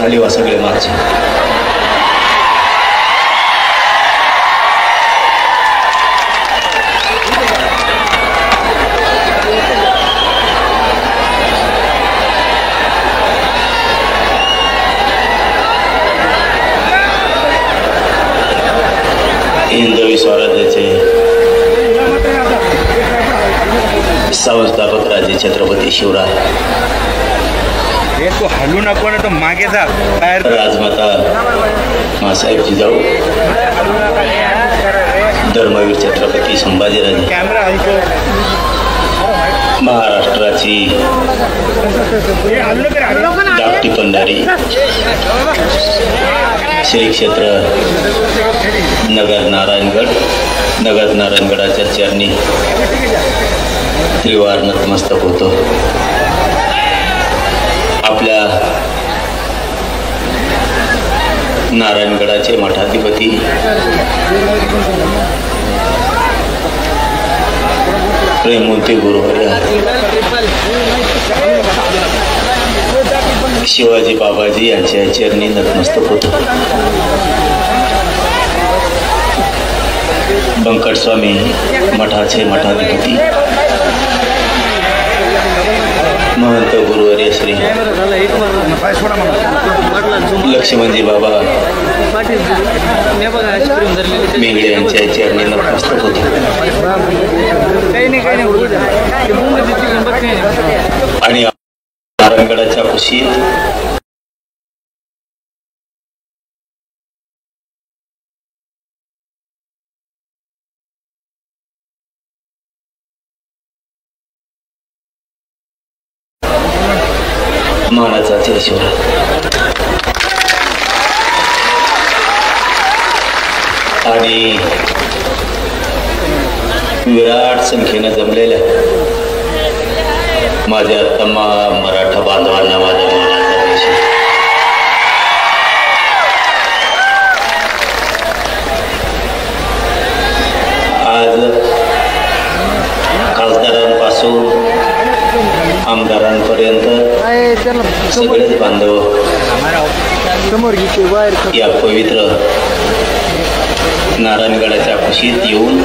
खाली वा सगळे मागचे. हिंदवी स्वराज्याचे संस्थापक राजे छत्रपती शिवराय, तो हलू नको ना, तो मागे जा. राजमाता मासाहेब जिजाऊ, धर्मवीर छत्रपती संभाजीराजे, महाराष्ट्राची धाकटी पंढरी श्री क्षेत्र नगर नारायणगडाच्या चरणी त्रिवार नतमस्तक होतो. आपल्या नारायणगडाचे मठाधिपती प्रेममूर्ती गुरुवर्य शिवाजी बाबाजी यांच्या चरणी नतमस्तक होतो. बंकट स्वामी मठाचे मठाधिपती महंत गुरुवर्य श्री लक्ष्मणजी बाबा मेंगडे यांच्या चरणी नतमस्तक होतो. आणि नारायणगडाच्या कुशीत मानाचा शिवराय आणि विराट संख्येनं जमलेल्या माझ्या तमाम मराठा बांधवांना माझ्या मानाचा देश. आज खासदारांपासून आमदारांपर्यंत सगळेच बांधव या पवित्र नारायणगडाच्या कुशीत येऊन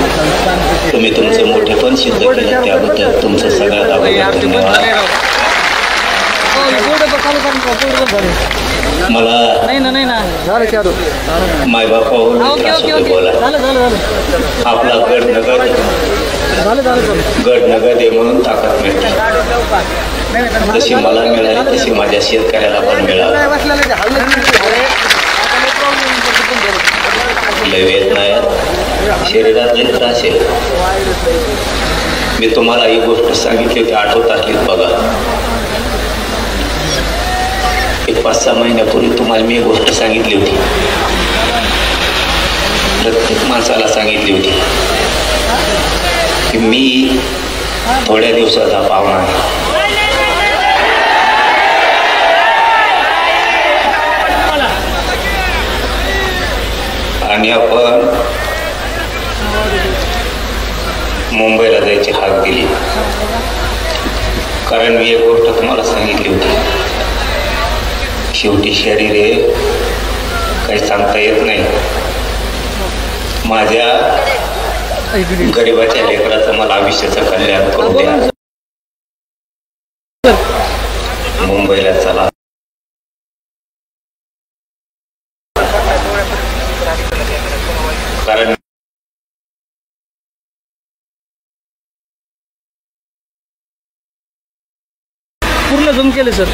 तुम्ही तुमचे मोठेपण सिद्ध केले, त्याबद्दल तुमचं सगळ्यात अगोदर धन्यवाद. मला मायबापावर बोला. आपला गडनगद आहे म्हणून ताकद मिळते. जशी मला मिळाली तशी माझ्या शेतकऱ्याला पण मिळाली. लय वेदना आहेत, शरीरात लय त्रास आहे. मी तुम्हाला ही गोष्ट सांगितली होती 8 तारखेत बघा. 5-6 महिन्यापूर्वी तुम्हाला मी एक गोष्ट सांगितली होती, प्रत्येक माणसाला सांगितली होती की मी थोड्या दिवसाचा पाहुणा आहे. आणि आपण मुंबईला जायची हाक दिली, कारण मी एक गोष्ट तुम्हाला सांगितली होती, शेवटी शरीर आहे, काही सांगता येत नाही. माझ्या गरिबाच्या लेकराचं मला आयुष्याचं कल्याण करू द्या. मुंबईला चला. कारण पूर्ण जम केले सर.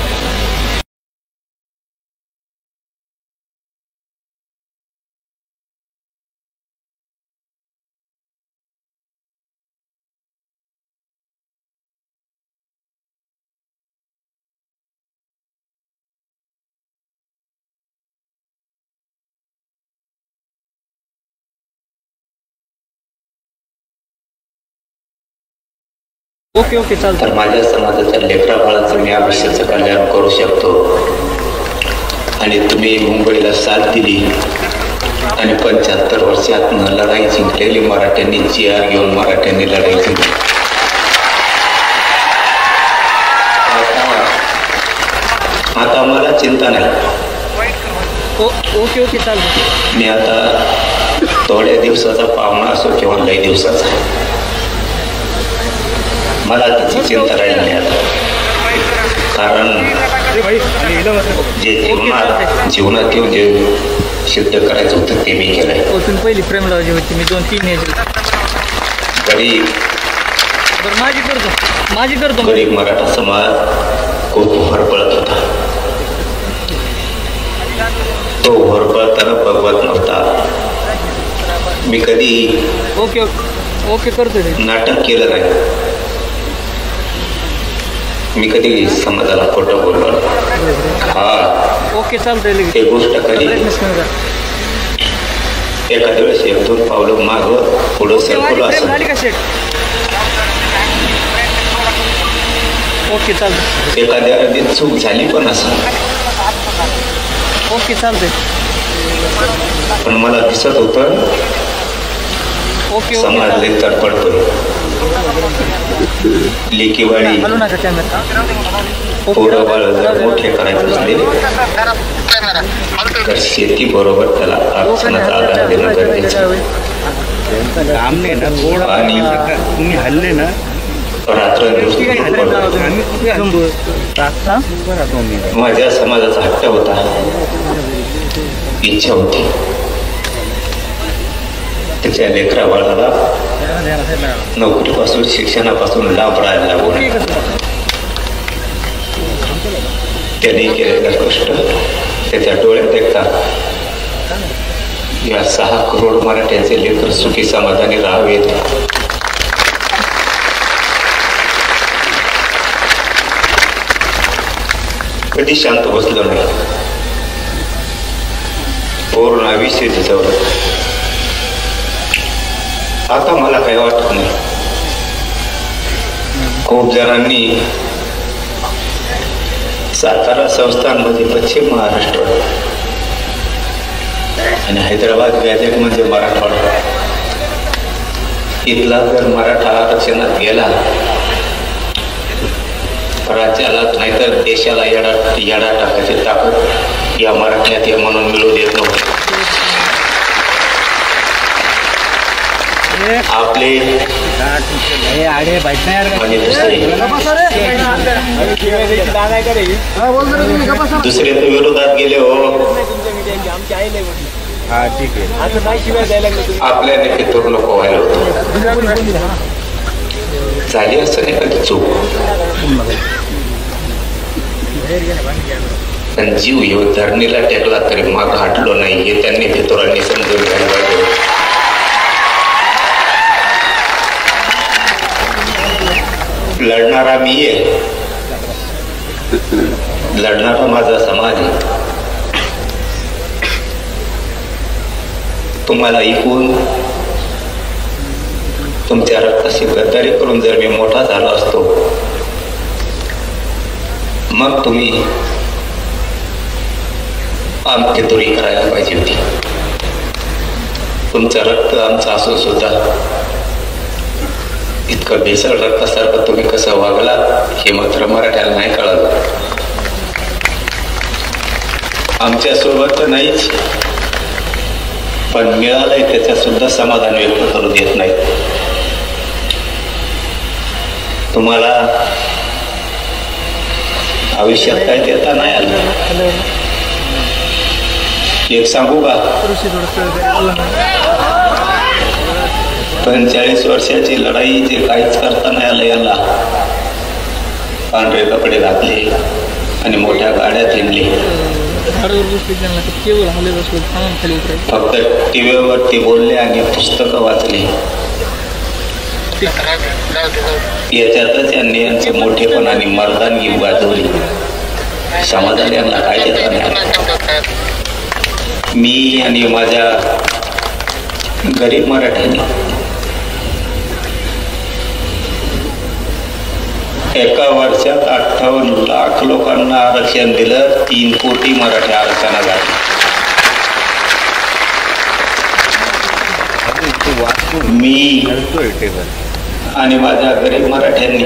ओके ओके चालतं. तर माझ्या समाजाच्या लेकरा बाळाचं मी आयुष्याचं कल्याण करू शकतो. आणि तुम्ही मुंबईला साथ दिली आणि 75 वर्षातनं लढाई जिंकलेली मराठ्यांनी GR घेऊन मराठ्यांनी लढाई जिंकली. आता मला चिंता नाही. ओके ओके चालतं. मी आता थोड्या दिवसाचा पाहुणा असो किंवा लई दिवसाचा, मला त्याची चिंता राहिली नाही आता. कारण जे जीवनात येऊन जे सिद्ध करायचं होतं ते मी केलंय. तुम्ही पहिली प्रेम लावायची होती, मी 2-3 यायची. गरीब बरं माझी करतो गरीब मराठा समाज खूप हरपळत होता. तो हरपळताना बघवत नव्हता. मी कधी ओके ओके करतो ते. नाटक केलं नाही. मी कधी समाजाला खोटं बोललो. हा ओके चालतंय लगेच. एक गोष्ट कधी एखाद्या वेळेस 1-2 पावलं मागं पुढं सरकलो असं. झाली का सेट? ओके चालतं. एखाद्या अगदी चूक झाली पण असं. ओके चालतंय. पण मला दिसत होतं ओके समाज लई तडफडतोय. लेकीवाडी हलू नका कॅमेरा. पोरं बाळ जर मोठे करायचे असले तर शेती बरोबर त्याला आरक्षणाचा आधार देणं गरजेचं. आणि तुम्ही हल्ले ना रात्रंदिवस माझ्या समाजाचा हट्ट होता, इच्छा होती त्याच्या लेकरा बाळाला नोकरीपासून शिक्षणापासून लाभ राहायला लागू. त्यांनी केलेलं कष्ट त्याच्या डोळ्यात देखतात. या 6 करोड मराठ्यांचे लेकर सुखी समाधानी राहावेत. कधी शांत बसलो नाही. पूर्ण आयुष्य जिजवलं. आता मला काही वाटत नाही. खूप जणांनी सातारा संस्थानमध्ये पश्चिम महाराष्ट्र आणि हैदराबाद गॅजेट म्हणजे मराठवाडा, इथला जर मराठा आरक्षणात गेला राज्याला नाहीतर देशाला येडा टाकायची ताकद या मराठ्यात हे म्हणून मिळू देत नव्हते. आपले आणि दुसरे तर विरोधात गेले हो. आपल्याने ते तर नको व्हायला होतं. झाली असं नाही कधी चूक, पण जीव येऊ धरणीला टेकला तरी माग हटलो नाही हे त्यांनी भितोरांनी समजून घ्यायला पाहिजे. लढणारा मी आहे, लढणारा माझा समाज आहे. तुम्हाला ऐकून तुमच्या रक्ताशी गद्दारी करून जर मी मोठा झालो असतो मग तुम्ही आमची तुरी करायला पाहिजे होती. तुमचं रक्त आमचं असून सुद्धा इतकं भेसळ रक्तासारखं तुम्ही कसं वागला हे मात्र मराठ्याला नाही कळलं. आमच्या सोबत तर नाहीच, पण मिळालंय त्याच्या सुद्धा समाधान व्यक्त करू देत नाही. तुम्हाला आयुष्यात काय देता नाही आलं. एक सांगू का, 45 वर्षाची लढाई जे काहीच करता नाही आलं याला. पांढरे कपडे घातले आणि मोठ्या गाड्यात हिंडले. फक्त टीव्हीवरती बोलले आणि पुस्तकं वाचली. याच्यातच यांनी यांचे मोठेपण आणि मर्दानगी गाजवली. समाजाने यांना काय देता नाही. मी आणि माझ्या गरीब मराठ्यांनी एका वर्षात 58 लाख लोकांना आरक्षण दिलं. 3 कोटी मराठी आरक्षणात झाले. मी आणि माझ्या गरीब मराठ्यांनी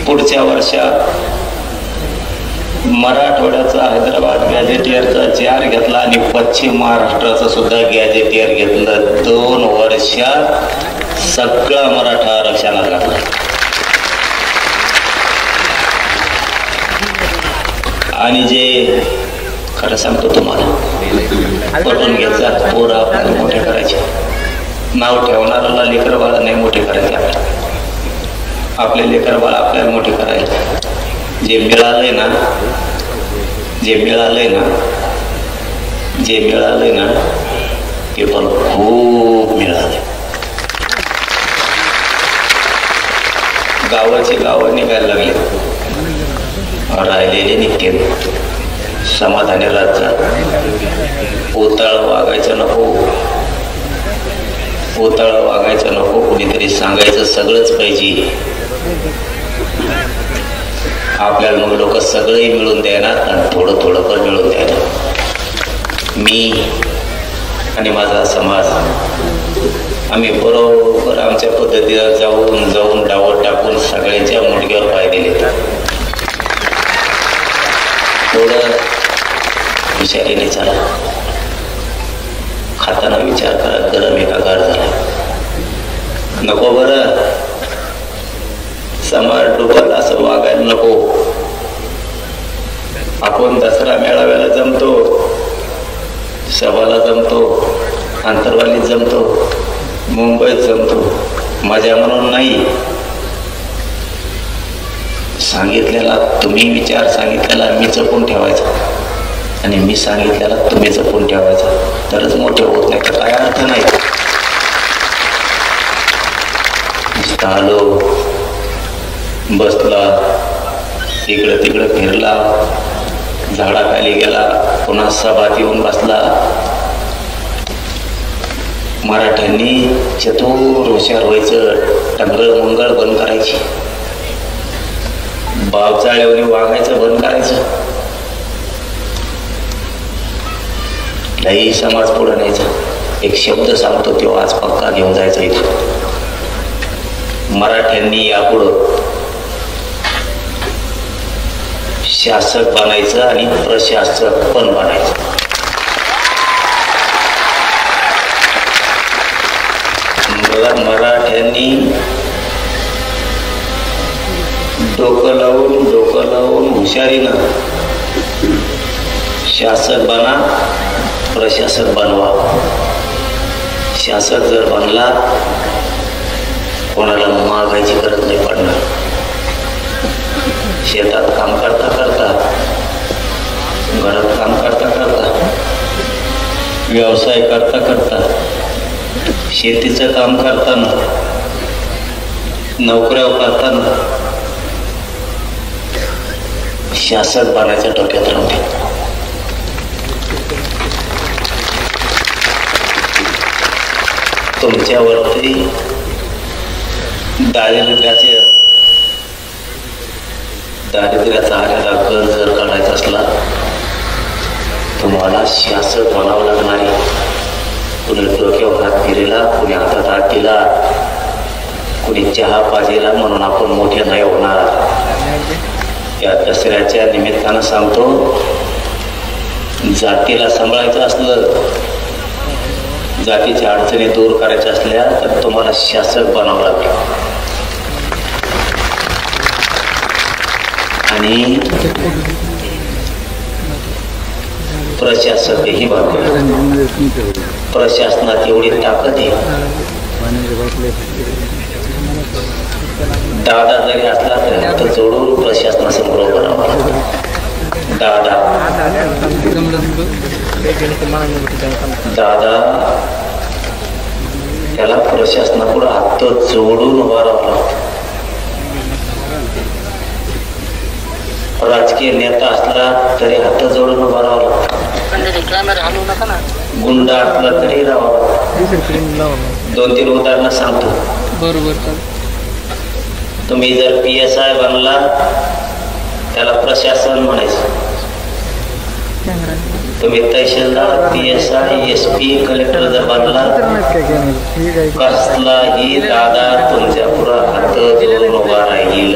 पुढच्या वर्षात मराठवाड्याचा हैदराबाद गॅझेटियरचा जार घेतला आणि पश्चिम महाराष्ट्राचा सुद्धा गॅझेटियर घेतलं. 2 वर्षात सगळा मराठा आरक्षणात लागला. आणि जे खरं सांगतो तुम्हाला, पटून घ्यायचा पोरं आपल्याला मोठे करायचे, नाव ठेवणाऱ्याला लेकर बाळा नाही मोठे करायचे, आपले लेकर बाळा आपल्याला मोठे करायचे. जे मिळालंय ना ते पण खूप मिळाले. गावाचे गाव निघायला लागले, राहिलेले निघते. समाधानी राहतात. ओताळ वागायचं नको, कुणीतरी सांगायचं सगळंच पाहिजे. आपल्याला मग लोक सगळंही मिळून देणार आणि थोडं थोडं पण मिळून देणार. मी आणि माझा समाज आम्ही बरोबर आमच्या पद्धतीनं जाऊन डावं टाकून सगळ्यांच्या मुडक्यावर पाय दिले. थोडं हुशारीने चाला, खाताना विचार करा गरम आहे का गार झाला. नको बरं, समाज डुबल असं वागायला नको. आपण दसरा मेळाव्याला जमतो, सभाला जमतो, आंतरवालीत जमतो, मुंबईत जमतो, मजा म्हणून नाही. सांगितलेला तुम्ही विचार सांगितलेला मी जपून ठेवायचा आणि मी सांगितलेला तुम्ही जपून ठेवायचा, तरच मोठे होत नाही. तर काय अर्थ नाही. आलो, बसला, इकडं तिकडं फिरला, झाडाखाली गेला, पुन्हा सभात येऊन बसला. मराठ्यांनी चतुर हुशार व्हायचं, टंगळ मंगळ बंद करायची, बावचाळ्यावरी वागायचं बंद करायचं, लई समाज पुढे न्यायचा. एक शब्द सांगतो तो आज पक्का घेऊन जायचा इथं. मराठ्यांनी यापुढं शासक बनायचं आणि प्रशासक पण बनायचं. मराठ्यांनी डोकं लावून हुशारीनं शासक बना, प्रशासक बनवा. शासक जर बनला, कोणाला मागायची गरज नाही पडणार. शेतात काम करता करता, घरात काम करता करता, व्यवसाय करता करता, शेतीचं काम करताना, नोकऱ्या करताना शासक बनायच्या डोक्यात राहते. तुमच्यावरती दारिद्र्याचा आलेला कर जर काढायचा असला, तुम्हाला शासक बनावं लागणार आहे. कुणी डोक्यावर हात फिरेला, कुणी हातात हात दिला, कुणी चहा पाजेला म्हणून आपण मोठे नाही होणार. या दसऱ्याच्या निमित्तानं सांगतो, जातीला सांभाळायचं असलं, जातीच्या अडचणी दूर करायच्या असल्या तर तुम्हाला शासक बनावं लागेल. आणि प्रशासकही बनवा. प्रशासनात एवढी ताकद आहे, दादा जरी असला तरी हात जोडून प्रशासनासमोर उभं राहावं लागतं. दादा त्याला प्रशासनापुढे हात जोडून उभा राहावं लागतं. राजकीय नेता असला तरी हात जोडून उभा राहावं लागतं. गुंडा असला तरी राहावं लागतं. 2-3 उदाहरणं सांगतो. बरोबर. तुम्ही जर PSI बनला, त्याला प्रशासन म्हणायचं. तुम्ही तहसीलदार, PSI, SP, कलेक्टर जर बनला, कसलाही दादा तुमच्या पुढे हात जोडून उभा राहील.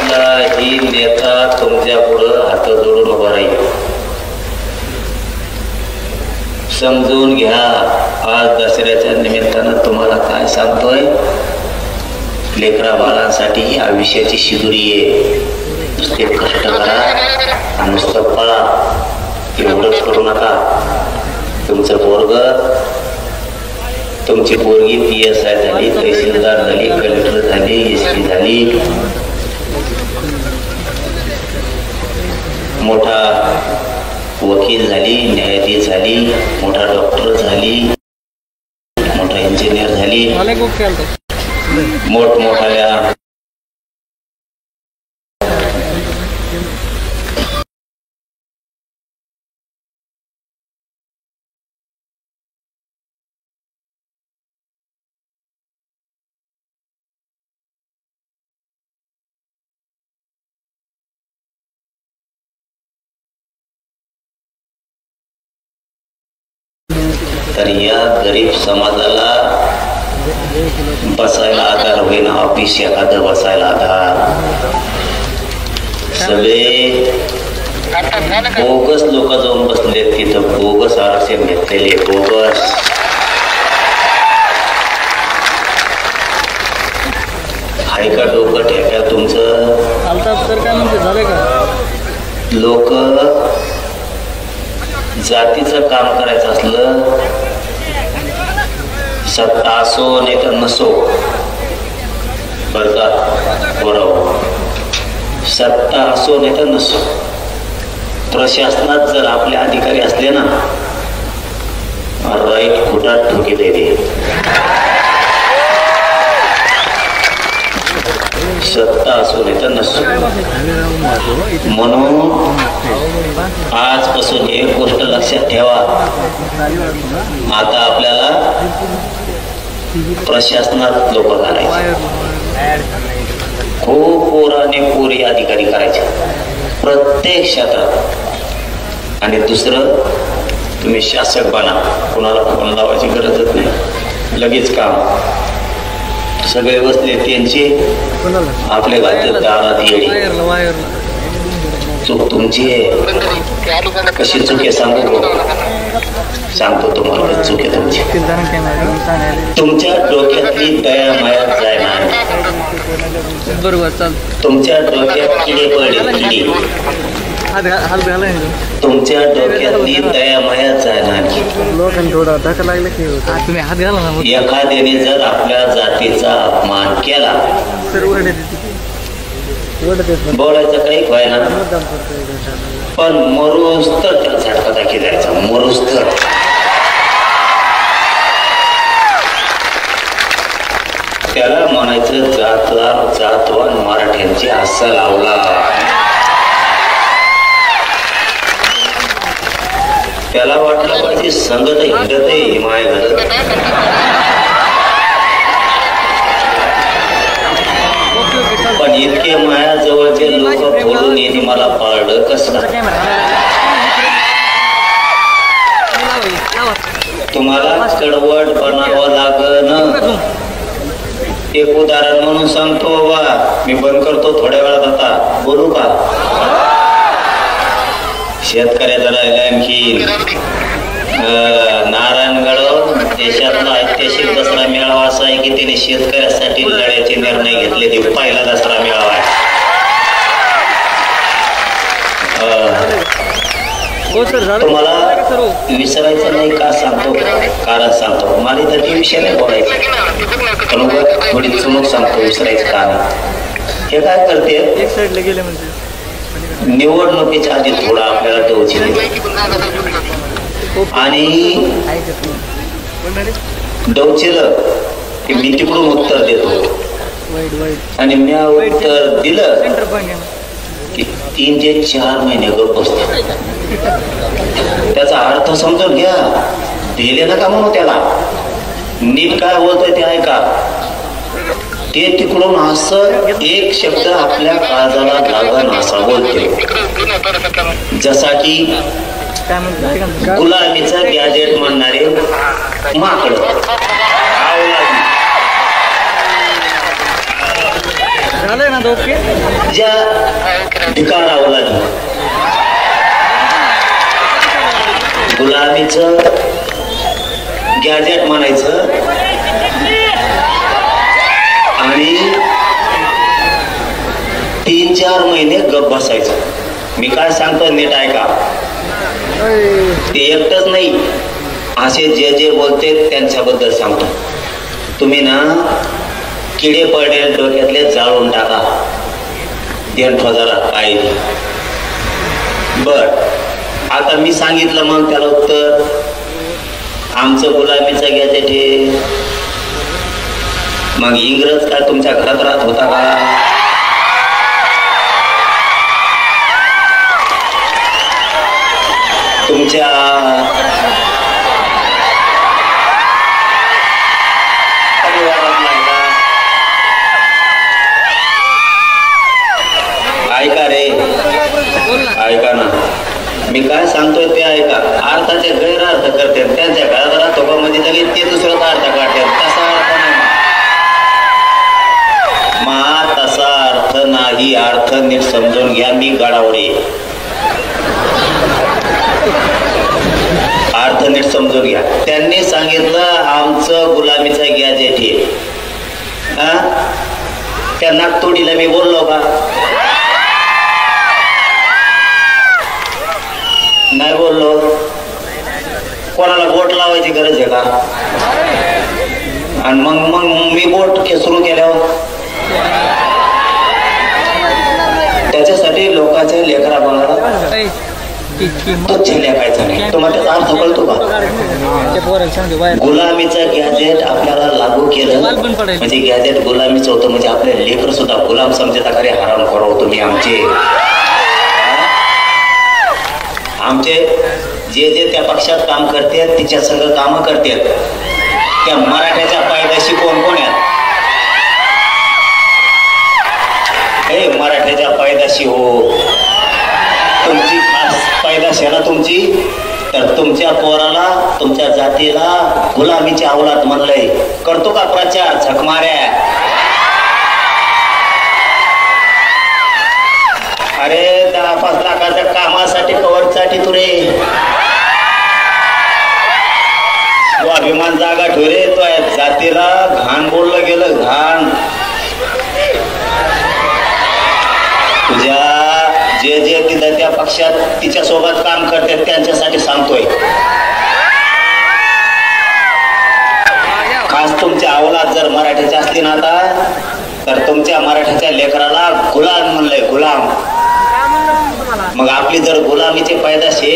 कुठलाही नेता तुमच्या पुढं हात जोडून उभा राहील. समजून घ्या. आज दसऱ्याच्या निमित्तानं तुम्हाला काय सांगतोय, लेकरा बाळांसाठी ही आयुष्याची शिदुरी आहे. नुसते कष्ट करा आणि नुसतं पळा, एवढंच करू नका. तुमचं पोरग, तुमची पोरगी PSI झाली, तहसीलदार झाली, कलेक्टर झाली, SP झाली, मोठा वकील झाली, न्यायाधीश झाली, मोठा डॉक्टर झाली, मोठा इंजिनियर झाली, मोठमोठ्या तर या गरीब समाजाला बसायला आधार होईन, ऑफिस एखादं बसायला आधार. सगळे बोगस लोक जाऊन बसले तिथं, बोगस आरक्षण घेतलेले, बोगस. आहे का डोकं ठेक्या तुमचं? लोक जातीचं काम करायचं असलं, सत्ता असो नाही तर नसो, बरं का बरोबर, सत्ता असो नाही तर नसो, प्रशासनात जर आपले अधिकारी असले ना, राईट खोटात ठोकी दे. सत्ता असो नाही तर नसो. म्हणून आजपासून एक गोष्ट लक्षात ठेवा, आता आपल्याला प्रशासनात लोक घालायचे, खूप पोराने पोरी अधिकारी करायचे प्रत्येक क्षेत्रात. आणि दुसरं, तुम्ही शासक बना, कोणाला फोन लावायची गरजच नाही, लगेच काम. सगळे बसले त्यांचे, आपल्या घालतात दारात येडी. चूक तुमची आहे. कशी चूक आहे सांगू? सांगतो तुम्हाला चूक आहे तुमची. तुमच्या डोक्यातली दया माया जाय ना, तुमच्या डोक्यात किडे पडले, किडे. तुमच्या डोक्यातली दया माया जाय ना. एखाद्याने जर आपल्या जातीचा अपमान केला, बोलायचं काही व्हायना, पण मरूस तर त्याला झटका दाखी द्यायचा, मरूस तर. त्याला म्हणायचं जातवान मराठ्यांची अस्सल अवलाद. त्याला वाटलं पाहिजे संगत हिंडत आहे माय घरात. पण इतके माया जवळचे लोक बोलून येणे मला पाळलं कसं? तुम्हाला कडवट बनावं लागन. एक उदाहरण म्हणून सांगतो बा, मी बंद करतो थोड्या वेळात. आता बोलू का? शेतकऱ्याचा राहिला आणखी नारायणगड देशातला ऐतिहासिक दसरा मेळावा असा आहे की त्याने शेतकऱ्यासाठी लढ्याचे निर्णय घेतले. ते पहिला दसरा मेळावा आहे. तुम्हाला विसरायचं नाही का सांगतो, कारण सांगतो. मला तर ते विषय नाही बोलायचं, पण थोडी चुमक सांगतो, विसरायचं का नाही. हे काय करते, एक साईडला गेले म्हणजे निवडणुकीच्या आधी थोडा आपल्याला डोची आणि डोचेलं की मी तिकडून उत्तर देतो आणि मी उत्तर दिलं की 3 ते 4 महिने गप्प बसते. त्याचा अर्थ समजून घ्या, दिले नका म्हणू त्याला. नीट काय बोलतोय ते ऐका. ते तिकडून असं एक शब्द आपल्या काळजाला लागण असा बोलते, जसा की गुलामीचा गॅजेट म्हणणारे माकड. झालंय ना ओके. ज्या ठिकाणावर लागली गुलामीचं गॅजेट म्हणायचं आणि 3-4 महिने गप बसायचं. मी काय सांगतो नीट ऐका. ते एकटंच नाही, असे जे जे बोलते त्यांच्याबद्दल सांगतो. तुम्ही ना किडे पडले डोक्यातले जाळून टाका. देणठो जरा काय बर. आता मी सांगितलं मग त्याला उत्तर आमचं गुलामीचं गॅजेट हे. मग इंग्रज काय तुमच्या घरात राहत होता का? तुमच्या परिवारात लागला? ऐका रे, ऐका ना, मी काय सांगतोय ते ऐका. अर्थाचे गैरअर्थ करते त्यांच्या घरात राहतो का म्हणजे लगेच ते दुसराच अर्थ काढते. तसा अर्थ नाही मा, तसा अर्थ नाही. अर्थ नीट समजून घ्या. मी गडावडे अर्थ नीट समजून घ्या. त्यांनी सांगितलं आमचं गुलामीचं गॅजेट हे. त्या नागतोडीला मी बोललो का? नाही बोललो. कोणाला बोट लावायची गरज आहे का? आणि मग मी बोट सुरू केल्यावर त्याच्यासाठी लोकांच्या लेकरा बाळाला तुच्छ लेखायचं नाही. तुम्हाला त्याचा अर्थ कळतो का? गुलामीचं गॅजेट आपल्याला लागू केलं म्हणजे गॅजेट गुलामीचं होतं म्हणजे आपले लेकर सुद्धा गुलाम समजता खरे हराम करो तुम्ही. आमचे जे जे त्या पक्षात काम करतात तिच्या संग काम करतात त्या मराठ्याच्या पायदाशी कोण कोण आहेत? हे मराठ्याच्या पायदाशी हो. तुमची खास पैदाश आहे ना तुमची, तर तुमच्या पोराला तुमच्या जातीला गुलामीची अवलाद म्हणलंय. करतो का प्रचार झकमाऱ्या? अरे 10-5 लाखाच्या कामासाठी कवरसाठी तुरे स्वाभिमान जागा ठेवले. तो जातीला घाण बोललं गेलं. घाण तुझ्या जे जे तिथं त्या पक्षात तिच्या सोबत काम करतात त्यांच्यासाठी सांगतोय. खास तुमच्या अवलाद जर मराठीची असली ना आता तर तुमच्या मराठीच्या लेकराला गुलाम म्हणलंय. गुलाम. मग आपली जर गुलामीचे पैदाशे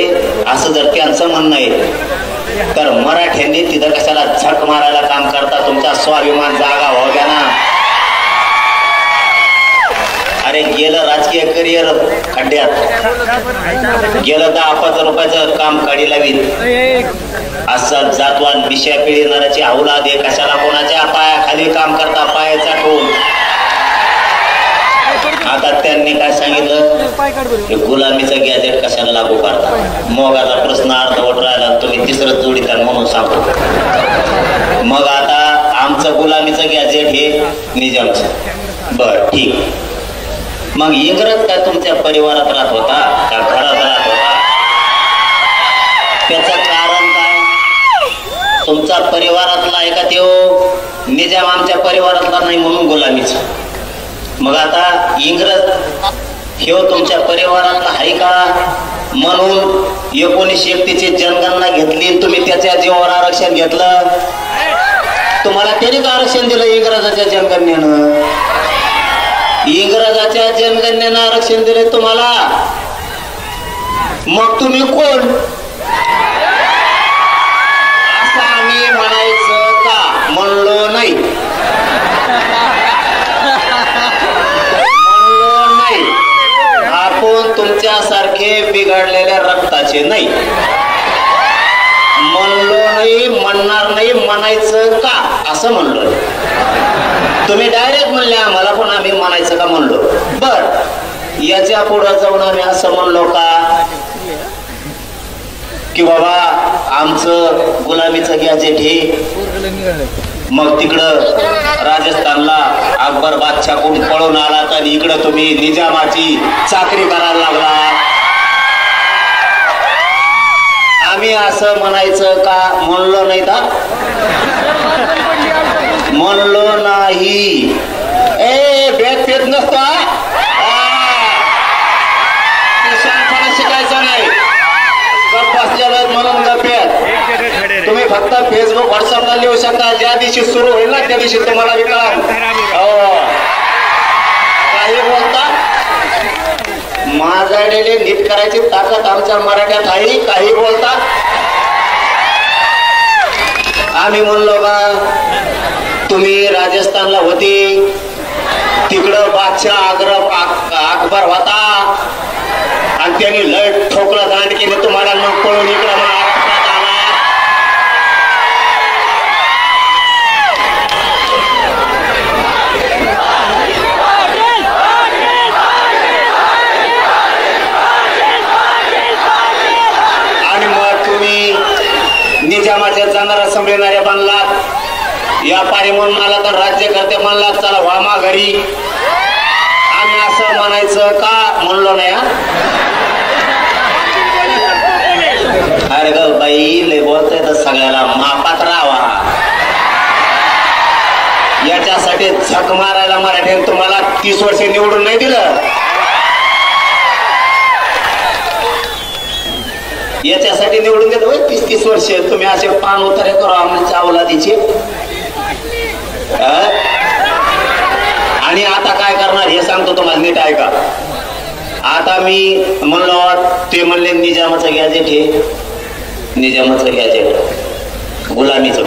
असं जर त्यांचं म्हणणं आहे तर मराठ्यांनी तिथं कशाला झक मारायला काम करता? तुमचा स्वाभिमान जागा हो द्या ना. अरे गेलं राजकीय करिअर खड्ड्यात गेलं. 10-5 रुपयाचं काम काढी लावीत असं जातवान मिशा पिढीणाऱ्याची अवलाद आहे. कशाला कोणाच्या पायाखाली काम करता? पाय चाटून. आता त्यांनी काय सांगितलं गुलामीचं गॅजेट कशाला लागू करता? मोगाचा प्रश्न अर्धवट राहिला तुम्ही तिसरं जोडीता म्हणून सांगतो. मग आता आमचं गुलामीचं गॅजेट हे निजामचं. बर ठीक. मग इंग्रज काय तुमच्या परिवारात राहत होता का घरात राहत होता? त्याचं कारण काय? तुमचा परिवारातला आहे का त्यो? निजाम आमच्या परिवारातला नाही म्हणून गुलामीच. मग आता इंग्रज ह्यो तुमच्या परिवारातला आहे का म्हणून 1931ची जनगणना घेतली. तुम्ही त्याच्या जीवावर आरक्षण घेतलं. तुम्हाला त्याने आरक्षण दिलं इंग्रजाच्या जनगणनेनं. इंग्रजाच्या जनगणनेनं आरक्षण दिले तुम्हाला. मग तुम्ही कोण असं आम्ही म्हणायचं का? म्हणलो नाही. म्हणलो नाही. आपण तुमच्यासारखे बिघडलेल्या रक्ताचे नाही. म्हणलो नाही, म्हणणार नाही. म्हणायचं का असं म्हणलो. तुम्ही डायरेक्ट म्हणले आम्हाला पण आम्ही म्हणायचं का म्हणलो. बर याच्या पुढे जाऊन आम्ही असं म्हणलो का की बाबा आमचं गुलामीचं गॅजेट हे मग तिकडं राजस्थानला अकबर बादशाहकडून पळून आलात आणि इकडं तुम्ही निजामाची चाकरी करायला लागला. आम्ही असं म्हणायचं का म्हणलो नाही का? म्हणलो नाही. भेद फेद नसतो. शिकायचं नाही. गप्प बसलेलं म्हणून गप्पेत. तुम्ही फक्त फेसबुक व्हॉट्सअपला लिहू शकता. ज्या दिवशी सुरू होईल ना त्या दिवशी तुम्हाला विकणार. काही बोलता माझ्याकडे नीट करायची ताकद आमच्या मराठ्यात आहे. काही बोलता. आम्ही म्हणलो का तुम्ही राजस्थानला होते तिकडं बादशाह अकबर होता आणि त्यांनी लय ठोकलं दांड केलं तुम्हाला. मग पळून इकडं महाराष्ट्रात आला. आणि मग तुम्ही निजामाच्या जाणारा संभळणाऱ्या बनलात. व्यापारी म्हणून आला तर राज्यकर्ते म्हणलात चला वामा घरी. आम्ही असं म्हणायचं का? म्हणलो नाही. अरे ग बाई लय बोलतोय तर सगळ्याला मापात राहावा. याच्यासाठी झक मारायला मराठ्याने तुम्हाला 30 वर्ष निवडून नाही दिलं. याच्यासाठी निवडून देतो 30-30 वर्ष. तुम्ही असे पान उतारे करू आमच्या अवलादीचे. आणि आता काय करणार हे सांगतो तुम्हाला, नीट ऐका. आता मी म्हणलो ते म्हणले निजामाचं गॅजेट हे. निजामाचं गॅजेट गुलामीचं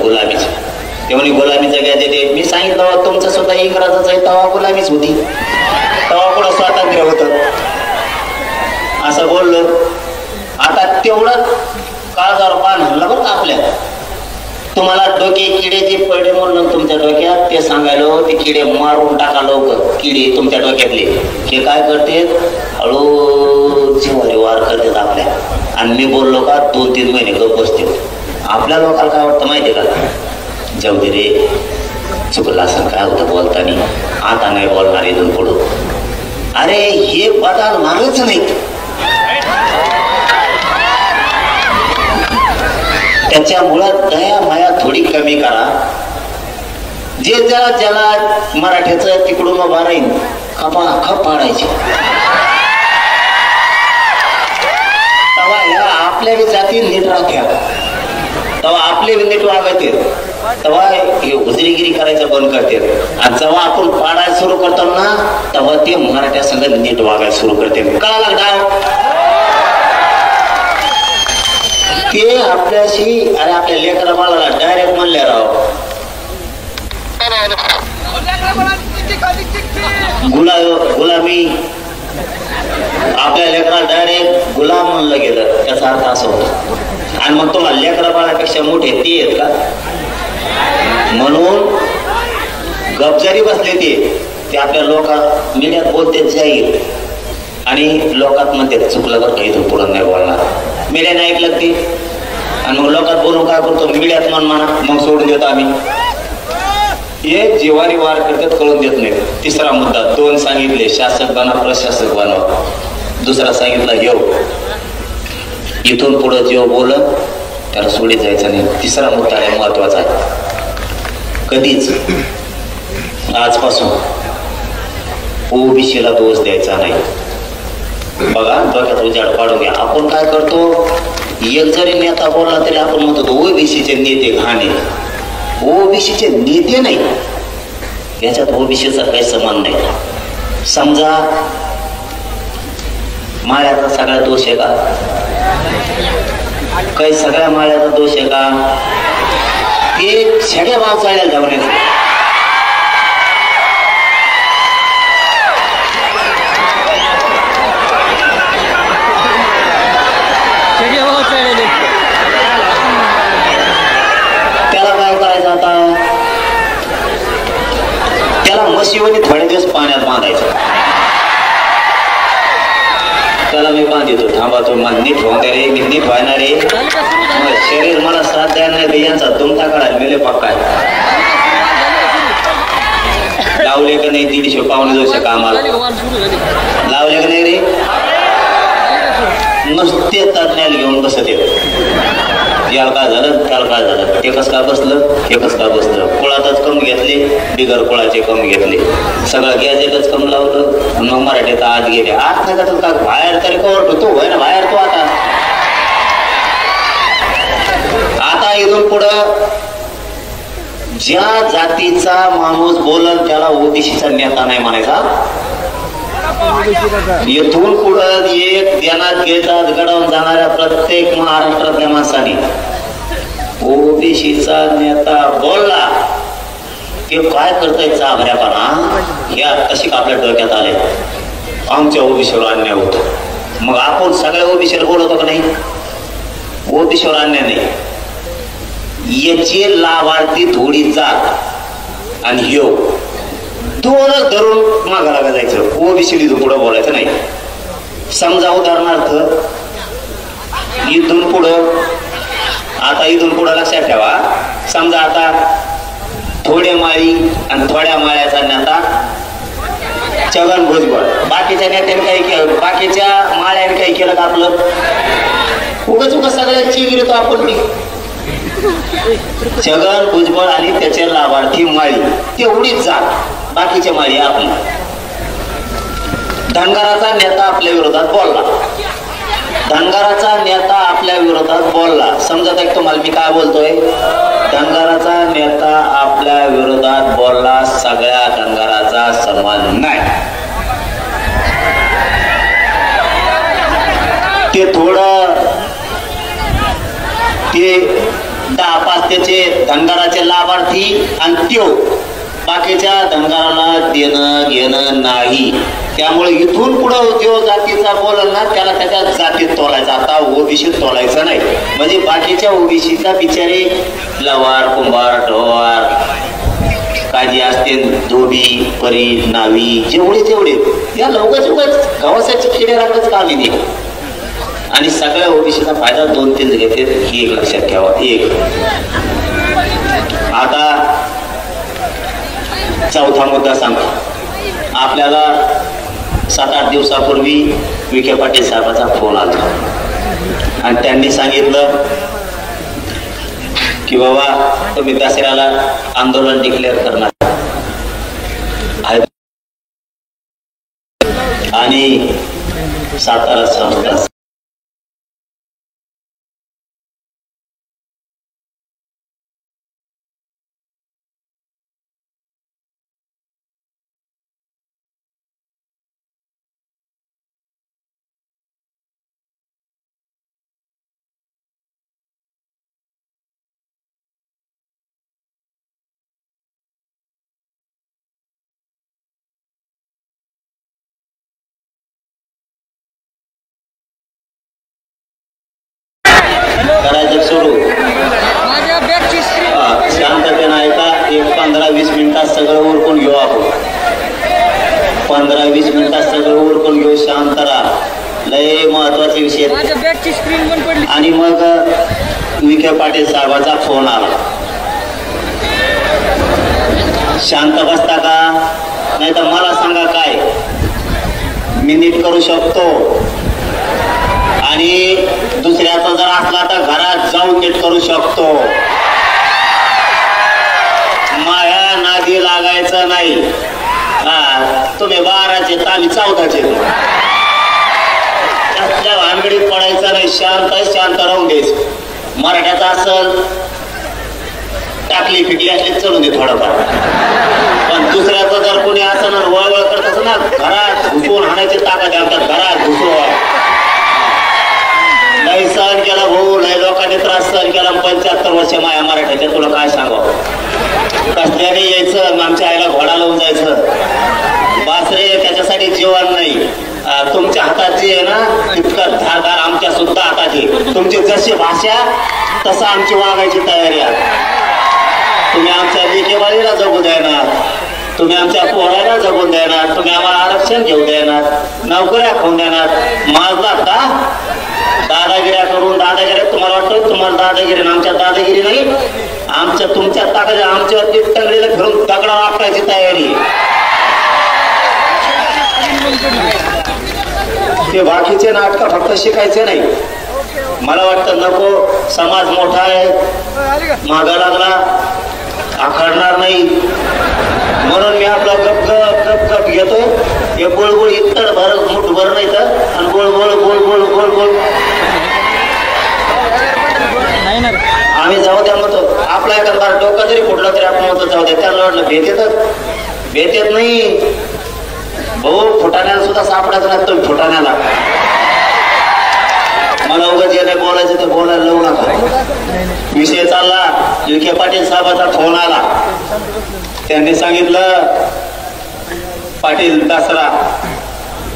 ते म्हणे गुलामीचं गॅजेट आहे. मी सांगितलं तुमचं सुद्धा इंग्रजाचं आहे तेव्हा गुलामीच होती. तेव्हा कुठं स्वातंत्र्य होतं असं बोललो. आता तेवढं काळजावर पान हल्लं बरं का आपल्या. तुम्हाला डोके किडे जे पडले म्हणून तुमच्या डोक्यात ते सांगायलो ते किडे मारून टाका लवकर. किडे तुमच्या डोक्यातले हे काय करते हळू जिवारी वार करतात आपल्या. आणि मी बोललो का 2-3 महिने गप बसते. आपल्या लोकांना काय वाटतं माहितीये का? जाऊ दे रे चुकलं असं काय होतं बोलताना. आता नाही बोलणार इथून पुढं. अरे हे बदल मानच नाही. त्याच्यामुळं दया माया थोडी कमी करा. जे ज्याला मराठ्याचं तिकडून उभा राहील खप पाडायची. तेव्हा ह्या आपल्या जाती नीट राख्या. तेव्हा आपले नीट वागायचे. तेव्हा हे हुजरीगिरी करायचं बंद करते. आणि जेव्हा आपण पाडायला सुरू करतो ना तेव्हा ते मराठ्या संघ नीट वागायला सुरू करते. कळाला का? ते आपल्याशी अरे आपल्या लेकरा बाळाला डायरेक्ट म्हणले राव गुलामी. आपल्या लेकरा डायरेक्ट गुलाम म्हणलं गेलं. त्याचा अर्थ असं होतो. आणि मग तुम्हाला लेकरा बाळापेक्षा मोठे ते आहेत का? म्हणून गपजारी बसले ते आपल्या लोकात मीडियात बोलते जाईल आणि लोकात म्हणते चुकलं बरं का इथून पुढं नाही बोलणार. मीडियाने ऐकलं ते आणि मग लोकात बोलून काय करतो मीडियात म्हणा मग सोडून देतो आम्ही. हे जिवारी वार करतात कळून देत नाही. तिसरा मुद्दा 2 सांगितले शासक बना प्रशासक बनवा. दुसरा सांगितला येऊ इथून पुढं जेव बोल त्याला सोडीत जायचं नाही. तिसरा मुद्दा आहे महत्वाचा आहे. कधीच आजपासून ओबीसीला दोष द्यायचा नाही. बघा डोक्यात उजाड पाडून घ्या. आपण काय करतो एक जरी नेता बोलला तरी आपण म्हणतो ओबीसीचे नेते घाणे. ओबीसीचे नेते नाही. याच्यात ओबीसीचा काही संबंध नाही. समजा माळ्याचा सगळा दोष आहे का? काही सगळ्या माळ्याचा दोष आहे का? ते छड्या भाव चालायला जाऊन त्याला काय करायचं आता? त्याला म्हशीवणी थोडे दिवस पाण्यात बांधायचं. त्याला मी बांधितो थांबा तो मला नीट होणार रे मी नीट व्हायणार रे. शरीर मला साथ द्यायला नाही यांचा तुमचा काढायला मेले पक्का आहे. लावले का नाही 150 पावणे 200 कामाला लावले का नाही रे नुसते तज्ञाला घेऊन बसत येत याला काय झालं त्याला काय झालं ते कसं काय बसलं हे कसं काय बसलं कुळातच कम घेतले बिगर कुळाचे कम घेतले सगळं गॅजेटच कम लावलं मग मराठीत आत गेले आत नाही का का बाहेर तरी कवर तो होय ना बाहेर तो आता इथून पुढं ज्या जातीचा माणूस बोलल त्याला ओबीसीचा नेता नाही म्हणायचा इथून पुढं एक ध्यानात घेतात घडवून जाणाऱ्या प्रत्येक महाराष्ट्रातल्या माणसाने ओबीसीचा नेता बोलला ते काय करताय चाभऱ्यापणा या तशी आपल्या डोक्यात आले आमच्या ओबीसीवर अन्याय होतो मग आपण सगळ्या ओबीसीवर बोलवतो का नाही ओबीसीवर अन्याय नाही याची लाभार्थी थोडी जात आणि ह्यो दोनच धरून मागायला जायचं ओबीसी पुढं बोलायचं नाही समजा उदाहरणार्थ इथून पुढं आता इथून पुढं लक्षात ठेवा समजा आता थोड्या माळी आणि थोड्या माळ्याचा नेता छगन भुजबळ बाकीच्या नेत्याने काही केलं बाकीच्या माळ्याने काही केलं का आपलं उगाच उगाच सगळ्यांची गिरतो आपण छगन भुजबळ आणि त्याचे लाभार्थी माळी तेवढीच जात बाकीच्या माळी आपली धनगराचा नेता आपल्या विरोधात बोलला धनगराचा नेता आपल्या विरोधात बोलला समजत आहे तुम्हाला मी काय बोलतोय धनगराचा नेता आपल्या विरोधात बोलला सगळ्या धनगराचा सन्मान नाही ते थोडं ते 10-5 त्याचे धनगराचे लाभार्थी आणि त्यो बाकीच्या धनगराला देणं घेणं नाही त्यामुळे इथून पुढं जो जातीचा बोलल ना त्याला त्याच्या जातीत तोलायचा आता ओबीसीत तोलायचं नाही म्हणजे बाकीच्या ओबीसीचा बिचारे लवार कुंभार ढोवार काजी असते धोबी परी नावी जेवढे तेवढे या लवकरच उगाच गव्हासाची किडे राखच कामी नाही आणि सगळ्या ओबीसीचा फायदा 2-3 घेते ही एक लक्षात ठेवा एक आता चौथा मुद्दा सांगतो आपल्याला 7-8 दिवसापूर्वी विखे पाटील साहेबांचा फोन आला आणि त्यांनी सांगितलं की बाबा तुम्ही दसऱ्याला आंदोलन डिक्लेअर करणार आणि सातारा संस्था करायचं सुरू शांततेनं ऐका एक 15-20 मिनिटात सगळं उरकून घेऊ आपण 15-20 मिनिटात सगळं उरकून घेऊ शांत राहा लय महत्वाचे विषय आणि मग विखे पाटील साहेबांचा फोन आला शांत बसता का नाही तर मला सांगा काय मी नीट करू शकतो आणि दुसऱ्याचा जर असला तर घरात जाऊन नीट करू शकतो माया नादी लागायचं नाही तुम्ही 12चे तर आम्ही 14चे त्याच्या भानगडीत पडायचं नाही शांत राहून द्यायचं मराठ्याचा असल टाकली फिकली असली चढून दे थोडंफार पण दुसऱ्याचं जर कोणी असं ना वळवळ करत असं ना घरात घुसवून हाणायची ताकद आहे आमच्या घरात घुसवून लय सहन केला भाऊ लय लोकांनी त्रास सहन केला 75 वर्ष माया मराठ्याच्या तुला काय सांगावं कसल्याने यायचं आमच्या आईला घोडा लावून जायचं बासरे त्याच्यासाठी जीवन नाही तुमच्या हातात जे आहे ना तितकं धारदार आमच्या सुद्धा हातात आहे तुमची जशी भाषा तसं आमची वागायची तयारी आहे तुम्ही आमच्या लेकेबाळीला जगू देणार तुम्ही आमच्या पोराला जगून देणार तुम्ही आम्हाला आरक्षण घेऊ देणार नोकऱ्या खाऊन देणार माझला का दादागिऱ्या करून दादागिरी तुम्हाला वाटतं तुम्हाला दादागिरी आमच्या दादागिरी नाही आमच्या तुमच्या ताकद आमच्यावरती तगडीला फिरून दगडा वापरायची तयारी ते बाकीचे नाटक फक्त शिकायचे नाही. मला वाटतं नको, समाज मोठा आहे, मागा लागला आखडणार नाही, म्हणून मी आपला गप गप गप गप घेतोय. हे गोळ गोळ इतकं भर मुठ भर नाही तर, आणि गोळ गोळ गोळ गोळ गोळ गोळ आम्ही जाऊ द्या म्हणतो. आपला एखादा डोका जरी फुटला तरी आपण म्हणतो जाऊ द्या. त्यांना वाटलं भेट येत नाही. भाऊ फुटाण्याला सुद्धा सापडायचं नाही तुम्ही फुटाण्याला. मला उगाच जे काही बोलायचं ते बोलायला लावू नका. विषय चालला, विखे पाटील साहेबाचा फोन आला. त्यांनी सांगितलं पाटील दसरा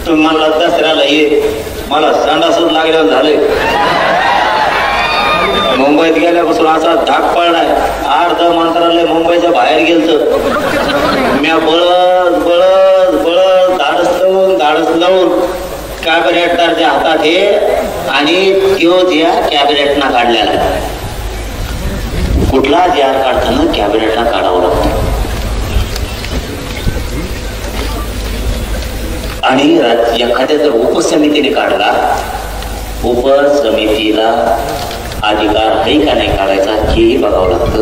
तुम्ही म्हणला दसऱ्याला ये. मला संडासच लागल्यावर झालंय. मुंबईत गेल्यापासून असा धाक पडलाय. अर्ध मंत्रालय मुंबईच्या बाहेर गेलत. म्या बळद बळद बळद धाडस लावून कॅबिनेटच्या हातात हे आणि त्यो ज्या कॅबिनेटना काढलेला. कुठला जार काढताना कॅबिनेटला काढावं लागतं. आणि एखाद्या जर उपसमितीने काढला, उपसमितीला अधिकार आहे का नाही काढायचा हेही बघावं लागतं.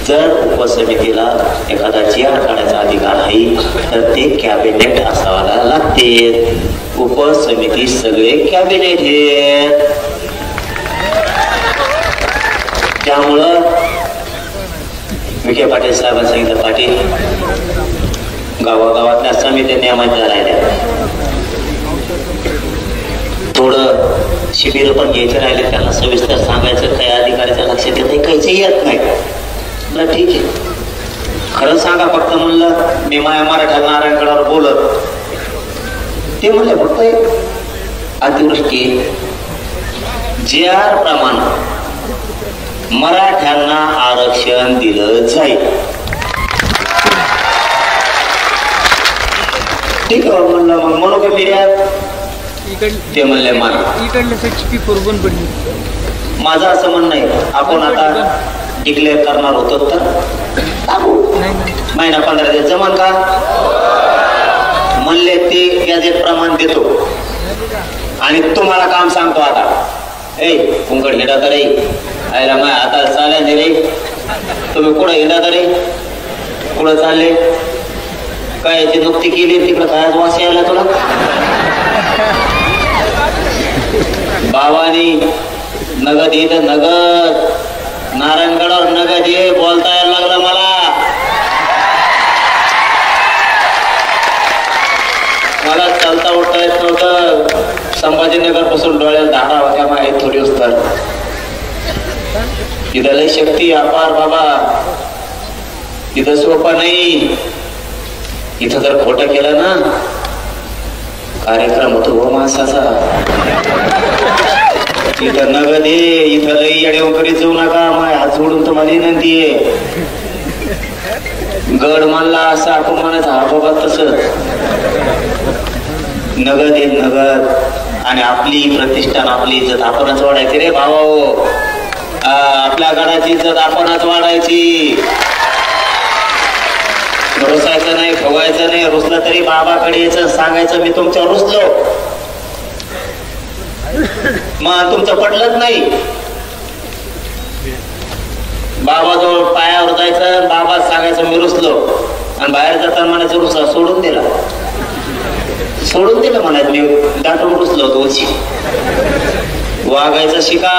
जर उपसमितीला एखादा जार काढायचा अधिकार आहे तर ते कॅबिनेट असावायला लागते. उपसमिती सगळे कॅबिनेट आहेत. त्यामुळं विखे पाटील साहेबांनी सांगितलं, पाटील गावागावातल्या समित्या नियमांच्या राहिल्या, थोडं शिबिर पण घ्यायचे राहिले, त्यांना सविस्तर सांगायचं. काही अधिकाऱ्याच्या लक्षात येत नाही, काहीच येत नाही. बरं ठीक आहे, खरं सांगा फक्त. म्हणलं मी माया मराठा नारायणगडावर बोलत. ते म्हणले फक्त अतिवृष्टी जे आर प्रमाण मराठ्यांना आरक्षण दिलं जाईल. ठीक आहे म्हणलं, मग म्हणू का फिर्याद? ते म्हणले मान. माझं असं म्हणणं आहे, आपण आता डिक्लेअर करणार होतो तर महिना 15 दिवस जमान का म्हणले. ते गॅजेट प्रमाण देतो आणि तुम्हाला काम सांगतो. आता ए कुंकड हिंडा तरी आयला माय आता चालेल रे. तुम्ही कुठं हिंडा तरी कुठं चालले? काय याची नुकती केली तिकडं काय वास यायला तुला? बाबानी नगद इथं नगद नारायणगडावर नगद ये बोलता यायला लागलं मला. मला चालता उठता येत नव्हतं. संभाजीनगर पासून डोळ्यात धारा होत्या माझ्या थोडी तर. इथं लय शक्ती अपार बाबा. इथं सोपं नाही. इथं जर खोटं केलं ना कार्यक्रम होतो हो माणसाचा. इथं नगद ये, इथं लई येडेव करीत जाऊ नका. माय हात सोडून तुम्हाला विनंती आहे. गड मानला असं आपण म्हणायचं, हा बाबा तसं नगद ये नगद. आणि आपली प्रतिष्ठान आपली इज्जत आपणच वाढायची रे भावा. आपल्या गडाची इज्जत आपणच वाढायची. रुसायचं नाही, फुगायचं नाही. रुसलं तरी बाबाकडे यायचं, सांगायचं मी तुमच्यावर रुसलो. मग तुमचं पटलंच नाही. बाबाजवळ पायावर जायचं, बाबा सांगायचं मी रुसलो. आणि बाहेर जाताना म्हणायचं रुसा सोडून दिला. सोडून दिलं म्हणायचं मी दाटून रुसलो होतो. उची वागायचं शिका.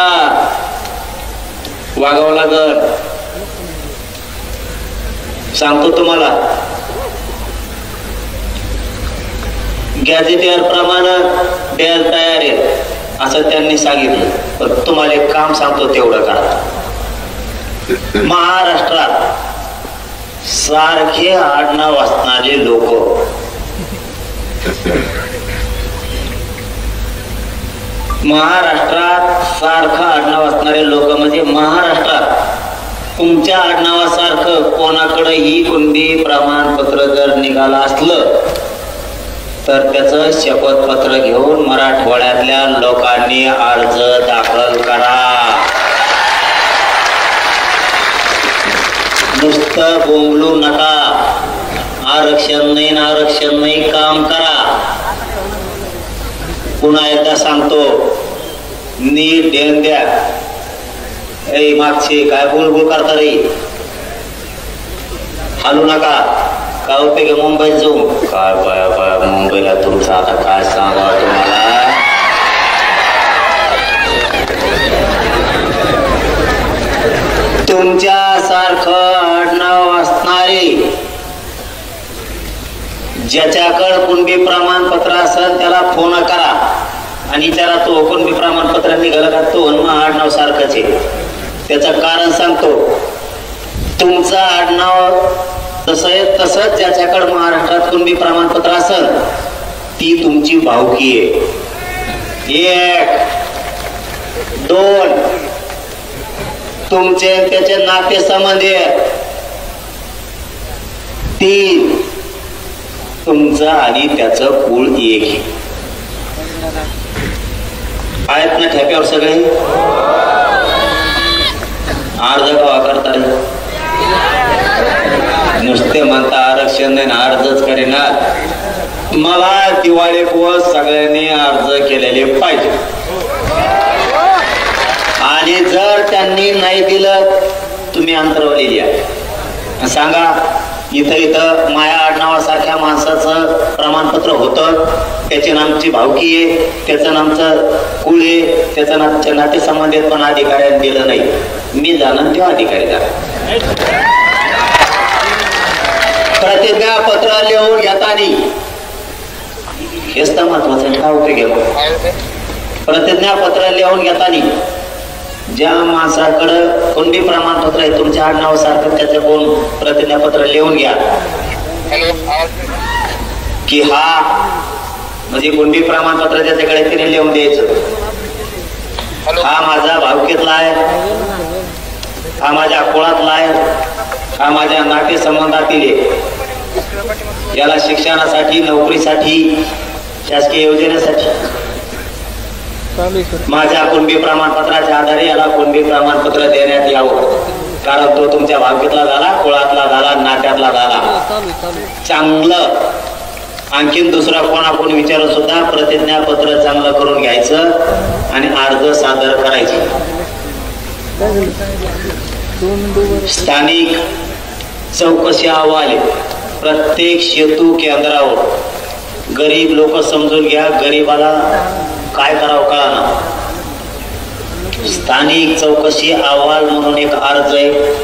वागावं लागत. सांगतो तुम्हाला, गॅजेटियर प्रमाणे द्यायला तयार आहे असं त्यांनी सांगितलं. पण तुम्हाला एक काम सांगतो तेवढं करा. महाराष्ट्रात सारखे आडनाव असणारे लोक महाराष्ट्रात सारखं आडनाव असणारे लोक म्हणजे महाराष्ट्रात तुमच्या आडनावासारखं कोणाकडेही कुंडी प्रमाणपत्र जर निघालं असलं तर त्याचं शपथपत्र घेऊन मराठवाड्यातल्या लोकांनी अर्ज दाखल करा. नुसतं बोंबलू नका. आरक्षण नाही, काम करा. पुन्हा एकदा सांगतो, नीट ध्यान द्या. ए मागचे काय बोलबोल करता रे, हालू नका. काय उपयोग मुंबईत जाऊ, काय बाया बाया मुंबईला तुमचं आता काय सांगा तुम्हाला. तुमच्यासारखं आडनाव असणारे, ज्याच्याकडे कुणबी प्रमाणपत्र असेल त्याला फोन करा आणि विचारा तो कुणबी प्रमाणपत्र निघालं का, तो आडनाव सारखंच आहे. त्याचं कारण सांगतो. तुमचं आडनाव तसं आहे, तसंच ज्याच्याकडे महाराष्ट्रात कुणबी प्रमाणपत्र असेल ती तुमची भावकी आहे. 1 2 तुमचे त्याचे नाते संबंध आहेत. 3 तुमचं आणि त्याचं कुळ एक आहेत ना ठेप्यावर सगळे. अर्ज कवा करता रे, नुसते म्हणता आरक्षण नाही, अर्जच करेना. मला दिवाळी को सगळ्यांनी अर्ज केलेले पाहिजे आणि जर त्यांनी नाही दिलं तुम्ही अंतरवली द्या. सांगा इथं माया आडनावासारख्या माणसाचं प्रमाणपत्र होतं, त्याची नामची भावकी आहे, त्याचं नामचं कुळ आहे, त्याचं नातेसंबंधित पण अधिकाऱ्यांनी दिलं नाही. मी जाणून तेव्हा अधिकारी द्या. प्रतिज्ञापत्र लिहून घेताना हेच तर महत्वाचं काय उपयोग आहे. प्रतिज्ञापत्र लिहून घेताना ज्या माणसाकडं कुणबी प्रमाणपत्र आहे तुमच्या आडनावासारखं त्याचं कोण प्रतिज्ञापत्र लिहून घ्या की हा म्हणजे कुणबी प्रमाणपत्र ज्याच्याकडे तिने लिहून द्यायचं. हा माझा भावकीतला आहे, हा माझ्या कुळातला आहे, हा माझ्या नातेसंबंधातील आहे. याला शिक्षणासाठी, नोकरीसाठी, शासकीय योजनेसाठी माझ्या कुणबी प्रमाणपत्राच्या आधारे याला कुणबी प्रमाणपत्र देण्यात यावं. कारण तो तुमच्या भावकीतला झाला, कुळातला झाला, नात्यातला झाला. चांगलं आणखीन दुसरा कोणाकोण विचारून सुद्धा प्रतिज्ञापत्र चांगलं करून घ्यायचं आणि अर्ज सादर करायचे. स्थानिक चौकशी अहवाल प्रत्येक सेतू केंद्रावर गरीब लोक समजून घ्या, गरीबाला काय करावं कळाना. स्थानिक चौकशी अहवाल म्हणून एक अर्ज आहे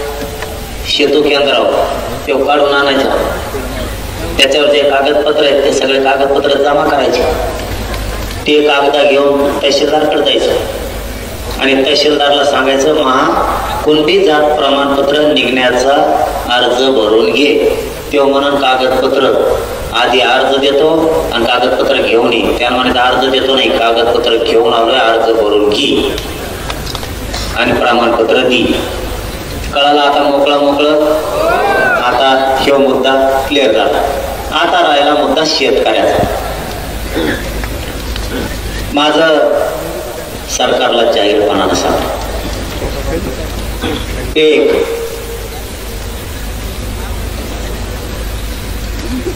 सेतू केंद्रावर, तो काढून आणायचा. त्याच्यावर जे कागदपत्र आहेत ते सगळे कागदपत्र जमा करायचे. ते कागद घेऊन तहसीलदारकडे जायचं आणि तहसीलदारला सांगायचं महा कुणबी जात प्रमाणपत्र निघण्याचा अर्ज भरून घे. तेव्हा म्हणून कागदपत्र आधी अर्ज देतो आणि कागदपत्र घेऊन ये. त्यामुळे अर्ज देतो नाही, कागदपत्र घेऊन आलोय, अर्ज भरून घे आणि प्रमाणपत्र दे. कळाला आता मोकळं. आता हा मुद्दा क्लिअर झाला. आता राहिला मुद्दा शेतकऱ्याचा. माझं सरकारला जाहीरपणानं सांगतो, 1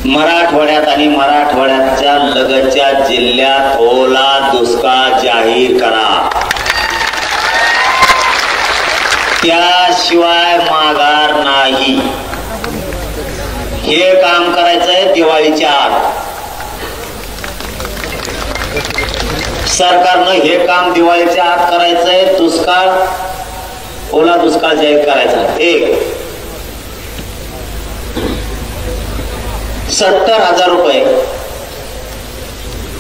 मराठवाड्यात आणि मराठवाड्याच्या लगतच्या जिल्ह्यात ओला दुष्काळ जाहीर करा. त्याशिवाय माघार नाही. हे काम करायचंय दिवाळीच्या आत. सरकारनं हे काम दिवाळीच्या आत करायचंय. दुष्काळ, ओला दुष्काळ जाहीर करायचा. 1 70,000 रुपये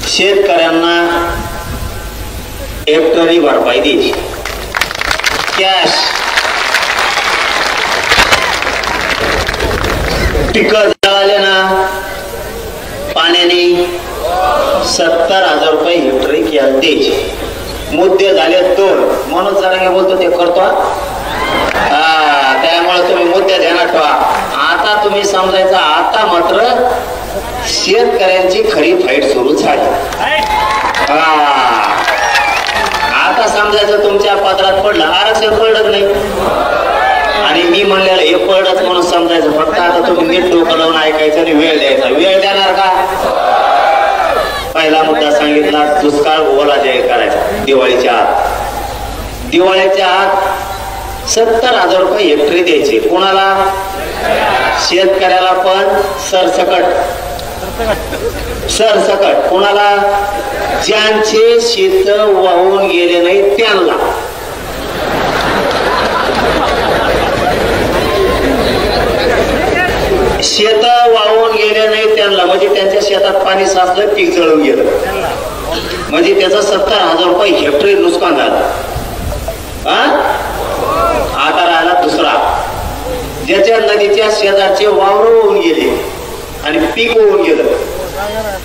शेतकऱ्यांना हेक्टरी भरपाई द्यायची कॅश. पिकं जळाले ना पाण्याने 70,000 रुपये हेक्टरी कॅश द्यायची. मुद्दे झाले 2 म्हणून जरा बोलतो ते करतो. त्यामुळे तुम्ही मुद्दे ध्यानात ठेवा. आता तुम्ही समजायचं आता मात्र शेतकऱ्यांची खरी फाईट सुरू झाली. आता समजायचं तुमच्या पदरात पडलं, आरक्षण पडलं नाही आणि मी म्हणलेलं हे पडलंच म्हणून समजायचं. फक्त आता तुम्ही नीट डोकं लावून ऐकायचं आणि वेळ द्यायचा. वेळ देणार का? पहिला मुद्दा सांगितला. सांगितला दुष्काळ ओला जाहीर करायचा दिवाळीच्या आत 70,000 रुपये हेक्टरी द्यायचे. कोणाला? शेतकऱ्याला पण सरसकट. कोणाला? ज्यांचे शेत वाहून गेले नाही त्यांना. शेत वाहून गेले नाही त्यांना म्हणजे त्यांच्या शेतात पाणी साचलं, पीक जळून गेलं म्हणजे त्याचं 70,000 रुपये हेक्टरी नुकसान झालं. आता राहिला दुसरा, ज्याच्या नदीच्या शेजारचे वावर होऊन गेले आणि पीक होऊन गेलं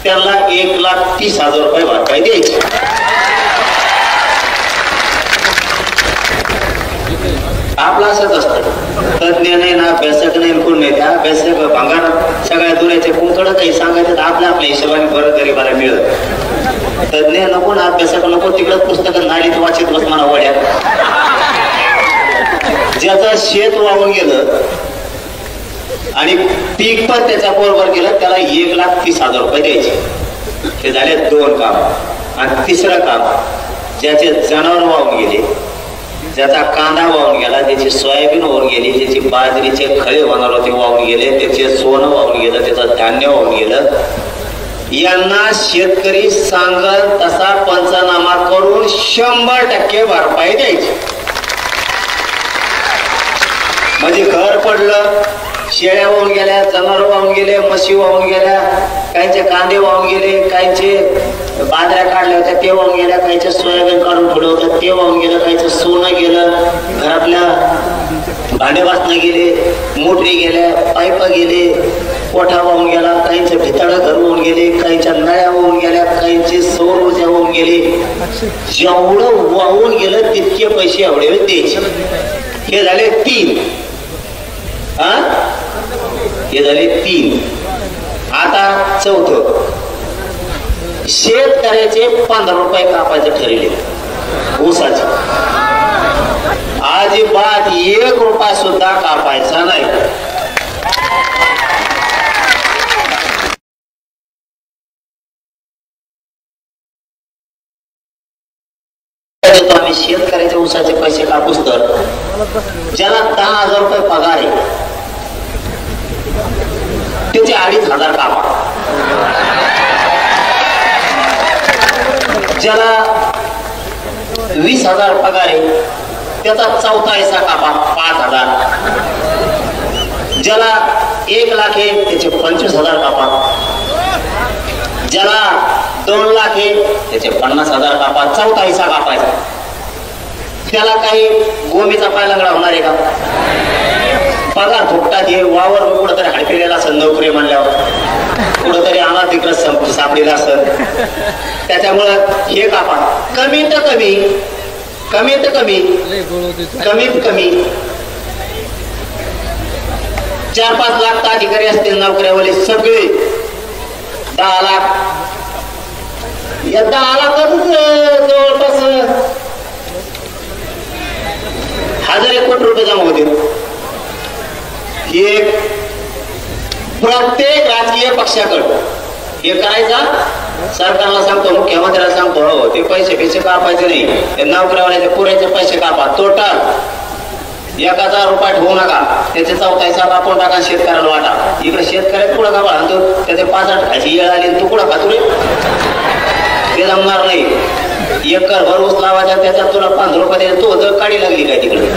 त्याला 1,30,000 रुपये भरपाई द्यायची. आपलं असंच असतं. तज्ञ नाही ना, अभ्यासक नाही, कोण नाही. त्या अभ्यासक भांगार सगळ्या दुऱ्याचे कुंकड काही सांगायचं आपल्या हिशोबाने बरं तरी मला मिळत. तज्ञ नको ना, अभ्यासक नको, तिकडं पुस्तक नाडीत वाचित बस मला वड्यात. ज्याचं शेत वाहून गेलं आणि पीक पण त्याच्या बरोबर गेलं त्याला 1,30,000 रुपये द्यायचे. हे झाले 2 काम. आणि तिसरं काम, ज्याचे जनावर वाहून गेले, ज्याचा कांदा वाहून गेला, ज्याची सोयाबीन वाहून गेली, ज्याची बाजरीचे खळे होणार होते वाहून गेले, त्याचे सोनं वाहून गेलं, त्याचं धान्य वाहून गेलं, यांना शेतकरी सांगल तसा पंचनामा करून 100% भरपाई द्यायची. म्हणजे घर पडलं, शेळ्या वाहून गेल्या, जनावर वाहून गेले, म्हशी वाहून गेल्या, काहींचे कांदे वाहून गेले, काहींचे बाजऱ्या काढल्या होत्या ते वाहून गेल्या, काहींचे सोयाबीन काढून ठेवलं होतं ते वाहून गेलं, काहींचं सोनं गेलं, घरातल्या भांडे वासनं गेले, मोटरी गेल्या, पाईप गेले, कोठा वाहून गेला, काहींचे भिताडं घर वाहून गेले, काहींच्या नळ्या वाहून गेल्या, काहींचे सौर ऊर्जा वाहून गेले. जेवढं वाहून गेलं तितके पैसे एवढे द्यायचे. हे झाले 3. हे झाले 3. आता चौथं, शेतकऱ्याचे 15 रुपये कापायचे ठरले ऊसाचे. अजिबात 1 रुपया सुद्धा कापायचा नाही. आम्ही शेतकऱ्याच्या ऊसाचे पैसे कापूस तर ज्याला 10,000 रुपये पगार आहे त्याचे 2,500 कापा. ज्याला 20,000 पगार आहे त्याचा 4था हिस्सा कापा 5,000. ज्याला 1 लाख आहे त्याचे 25,000 कापा. ज्याला 2 लाख आहे त्याचे 50,000 कापा. 4था हिस्सा कापायचा. त्याला काही गोमीचा पाय लंगडा होणार आहे का? पगार फुकटात हे वावर कुठंतरी हडपिलेला असेल, नोकरी म्हणल्यावर कुठंतरी आम्हाला तिकडं सापडेला असेल, त्याच्यामुळं हे कापा. कमीत कमी 4-5 लाख अधिकारी असतील नोकऱ्यावाले सगळे 10 लाख. या 10 लाखातच जवळपास 1,000 कोटी रुपये जमा होते. हे प्रत्येक राजकीय पक्षाकडे हे करायचा. सरकारला सांगतो, मुख्यमंत्र्याला सांगतो, हो ते पैसे कापायचे नाही, नोकऱ्यावाल्याचे पुरेचे पैसे कापा. टोटल 1,000 रुपये ठेवू नका. त्याचे 4था हिस्सा कापून टाका, शेतकऱ्याला वाटा. इकडे शेतकऱ्यात कुठं का आणतो, त्याचे 5-8 खायची येळ आली, तू कुठं खातो रे? ते जमणार नाही. 1 घर ऊस लावायचा, त्याच्यात तुला 15 रुपये द्यायला तो जर गाडी लागली काय तिकडे,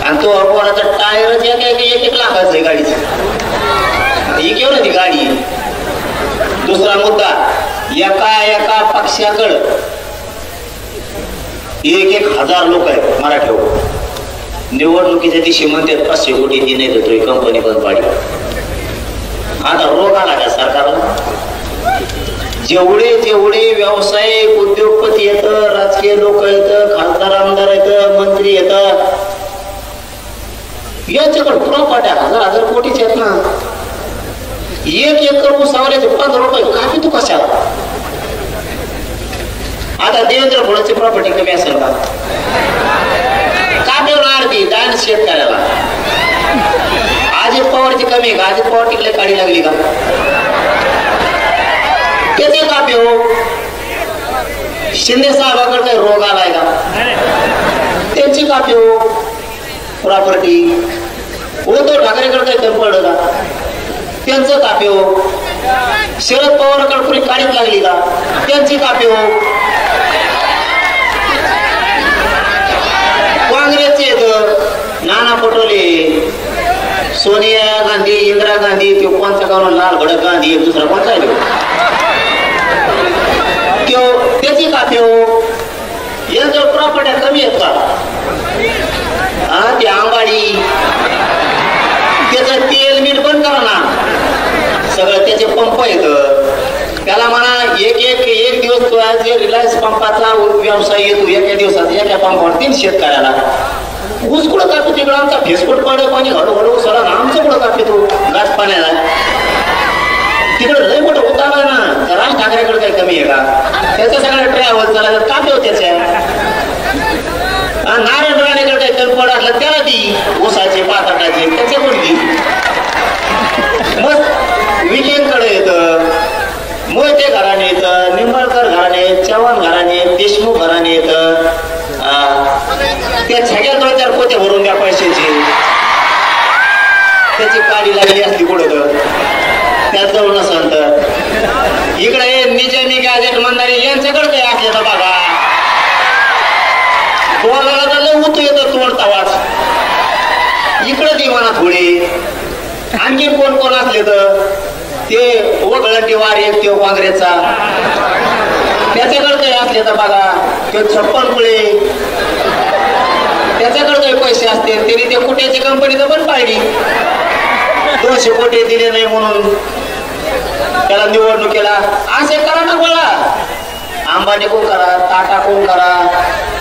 आणि तो कोणाचा टायरच 1 लाखाचं आहे गाडीचं. ही घेऊ ना ती गाडी. दुसरा मुद्दा, एका पक्षाकडं 1,000 लोक आहेत मराठीवर. निवडणुकीच्या दिवशी म्हणतात 500 कोटी ती नाही देतोय, कंपनी बंद पाडली. आता रोग आला का सरकारला? जेवढे व्यावसायिक उद्योगपती येतं, राजकीय लोक येतं, खासदार आमदार येतं, मंत्री येतात, याच्याकडे प्रॉपर्टी 1,000 कोटीचे आहेत ना. 1 एकर ऊसावल्याचे 15 रुपये कापी तू कशाला? आता देवेंद्र फडणवीसची प्रॉपर्टी कमी असेल का? कापीवर आरती दान शेतकऱ्याला. अजित पवारची कमी आहे का? अजित पवार टिकले काढी लागली का? त्याचे कापी हो. शिंदे साहेबाकडे काही रोग आलाय का? त्यांची कापी हो प्रॉपर्टी. उद्धव ठाकरेकडे काही कमी पडलं का? त्यांचं कापी हो. शरद पवारकडे पुरी काढीत लागली का? त्यांची कापी हो. काँग्रेसचे नाना पटोले, सोनिया गांधी, इंदिरा गांधी, तो कोणता गाव लाल भडक गांधी, दुसरा कोणता आहे तो? त्याची कापी हो. यांच्या प्रॉपर्ट्या कमी आहेत का? हा ते आंबाडी त्याचं तेल मीठ बंद करा ना. सगळं त्याचे पंप येत. त्याला म्हणा एक दिवस तो जे रिलायन्स पंपाचा व्यवसाय येतो एका दिवसात एका पंपावर 3 शेतकऱ्याला ऊस कुठं कापतो तिकडं आमचा फेसबुक पडे पाणी हळूहळू सरा ना आमचं कुठं कापतो गाछ पाण्याला तिकडं लय मोठं उतारा ना. तर राज ठाकरेकडे काही कमी आहे का? त्याच्या सगळ्या ट्रॅव्हल चालायला कापतो त्याच्या. नारायण राणेकडे काही कमी पड असलं त्याला ती ऊसाचे पाताटाचे त्याचे पण ती. मग विजयकडे येतं, मोहिते घराणे येतं, निंबाळकर घराणे, चव्हाण घराणे, देशमुख घराणे येतं. त्या सगळ्या 2-4 पोते भरून द्या पैशाचे. त्याची काडी लागली असली कुठं त्यात जाऊ नसल तर इकडे निजामी गॅजेट मंदारी यांच्याकडे काही असले तर बघा बोलायला तर लय उतू येतं तोडता वाच. इकडे ती म्हणा थोडी. आणखी कोण कोण असले तर ते वगळंटी वार एक तो काँग्रेसचा त्याच्याकडे काही असले तर बघा. ते 56 पुळे त्याच्याकडे काही पैसे असते तरी ते कुठ्याची कंपनी तर पण पाहिली. 200 कोटी दिले नाही म्हणून त्याला निवडणुकीला असे करा ना गोळा. अंबानी कोण करा, टाटा कोण करा,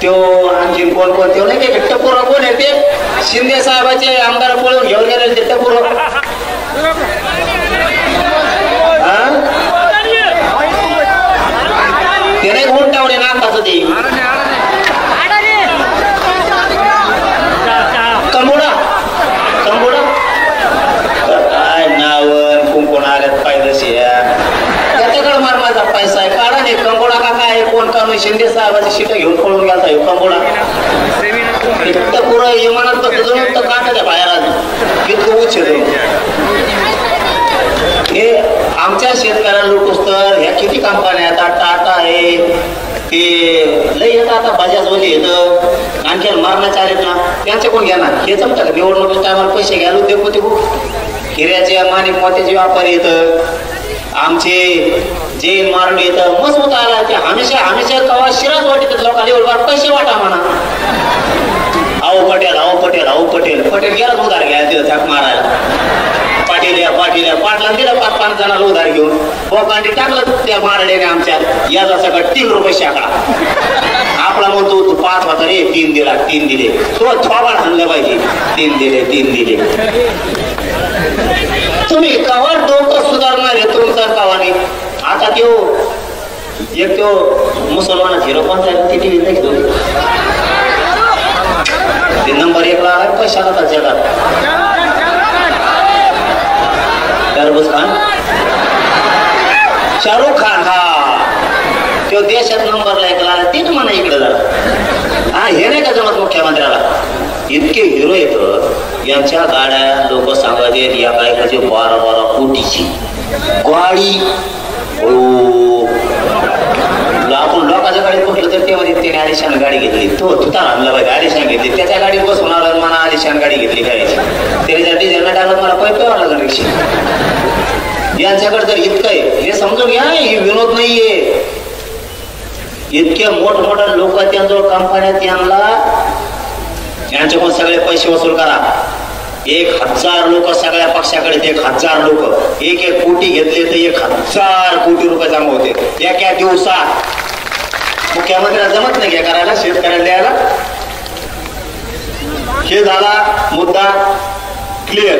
त्यो आणखी कोण कोण त्यो नाही ते टपोरा कोण आहे ते शिंदे साहेबाचे आमदार पळून घेऊन गेले ते टपोर. ते नाही उंटावणे नाकाचं ते कंबोडा कंबोडा काय नाव कुंकून आल्यात पाहिजे त्याच्याकडे मार माझा पैसा आहे काढा नाही. कंबोडा का काय कोण काढून शिंदे साहेबाची शिट घेऊन पळून गेला कंबोडा. इतकं पुरं इमानात तर काढायच्या बाहेर आलं इतकं उच्च. हे आमच्या शेतकऱ्यांना लुटूस तर ह्या किती कंपन्या आता टाटा आहे ते लय येतं. आता बजाज वगैरे येतं आणखी मारण्याचे आलेत ना त्यांचे कोण घेणार? हे जमतं का? निवडणुकीच्या टायमाला पैसे घ्यायला उद्योग होते खूप. हिऱ्याचे माणिक मोत्याचे व्यापारी येतं, आमचे जैन मारणी येतं. मस्त होता आला ते हमेशा कवा शिराज वाटत लोकांना एवढं पैसे वाटा म्हणा. आओ पटेल पटेल गेला उधार घ्यायला तिथं झाक मारायला. पाटील पाटला दिला 5-5 जणांना उधार घेऊन बोकांडी टाकलं त्या मारण्याने आमच्या याचा सगळं 3 रुपये शाखा. आपला म्हणतो तू 5 होता रे 3 दिला 3 दिले तो थोबाड आणलं पाहिजे 3 दिले. तुम्ही कवर डोकं सुधारणार आहे तुमचं कावाने. आता तो मुसलमान हिरो कोणता आहे टीव्ही घेतो ते नंबर 1 ला पैशाला तर जगात तरबूज खान शाहरुख खान. हा तो देशात नंबरला 1 ला तीच म्हणा इकडे जरा. हा हे नाही का जमत मुख्यमंत्र्याला इतके हिरो येत. यांच्या गाड्या लोक सांगायचे या गायकाची 12 कोटीची गाडी. आपण लोकांच्या गाडीत बसलो तर ते म्हणजे त्याने आलिशान गाडी घेतली. तो तुता आणला पाहिजे आलिशान घेतली. त्याच्या गाडीत बसून आला मला आलिशान गाडी घेतली करायची त्याच्या डिझेलला टाकत मला पैसा लागला रिक्षा. यांच्याकडे जर इतकं आहे हे समजून घ्या हे विनोद नाहीये. इतके मोठमोठ्या लोक त्यांजवळ कंपन्यात यांच्याकडून सगळे पैसे वसूल करा. 1000 लोक सगळ्या पक्षाकडे 1000 लोक 1 कोटी घेतले तर 1000 कोटी रुपये जमा होते एका दिवसात. मुख्यमंत्र्याला जमत नाही घ्या करायला शेतकऱ्याला द्यायला. हे झाला मुद्दा क्लिअर.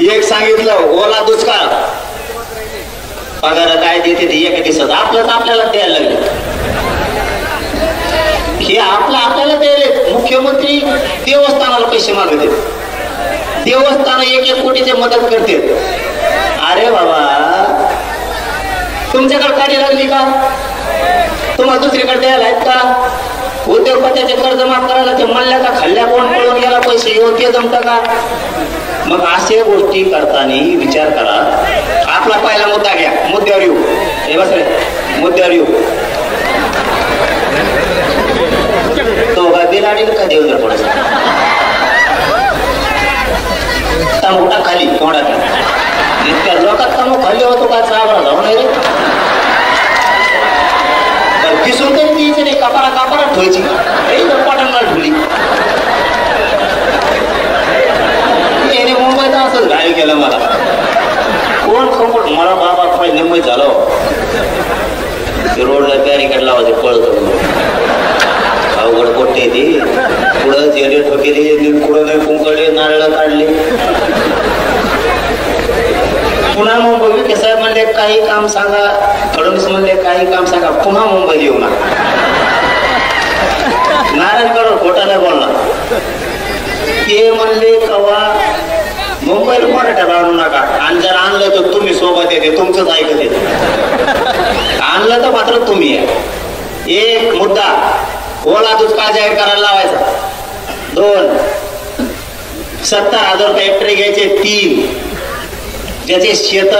एक सांगितलं ओला दुष्काळ पगार काय देते ते एका दिवसात आपल्याला द्यायला लागले. हे आपल्याला द्यायले. मुख्यमंत्री देवस्थानाला पैसे मागते. देवस्थान 1 कोटीची मदत करते. अरे बाबा तुमच्याकडे गाडी लागली का? तुम्हाला दुसरीकडे द्यायला आहेत का? उद्योगपत्याचे कर्ज माफ करायला ते मल्ल्या का खाल्ल्या कोण पळून गेला पैसे योग्य जमतं का? मग असे गोष्टी करताना विचार करा. आपला पहिला मुद्दा घ्या, मुद्द्यावर येऊ. हे बस रे, मुद्द्यावर येऊ. तो का बिलाडी का देव पडायचा तंबुटा खाली तोंडात इतक्या लोकात तंबू खाली होतो का चाबरा जाऊ नये रे. दिसून तरी तीच नाही कपारा कापारा ठेवायची पाटणला ठेवली. याने मुंबईत असंच घाई केलं मला. कोण खंबट मला बाबा पाहिजे मुंबईत झालं ते रोडला बॅरिकेड लावायचे पळत अवघड पोट्टे ते पुढं जेरे ठोकेले पुढं नाही कुंकडे नारळ काढले. पुन्हा मुंबई विखे साहेब म्हणले काही काम सांगा, फडणवीस म्हणले काही काम सांगा, पुन्हा मुंबईत येऊ नका. नारायणगड खोटा नाही बोलणार. ते म्हणले कवा मुंबईला मराठ्याला आणू नका आणि जर आणलं तर तुम्ही सोबत येते तुमचंच ऐकत येते. आणलं तर मात्र तुम्ही आहे. एक मुद्दा ओला दुष्काळ जाहीर करायला लावायचा. 2 70,000 रुपये हेक्टरी घ्यायचे. 3 ज्याचे शेत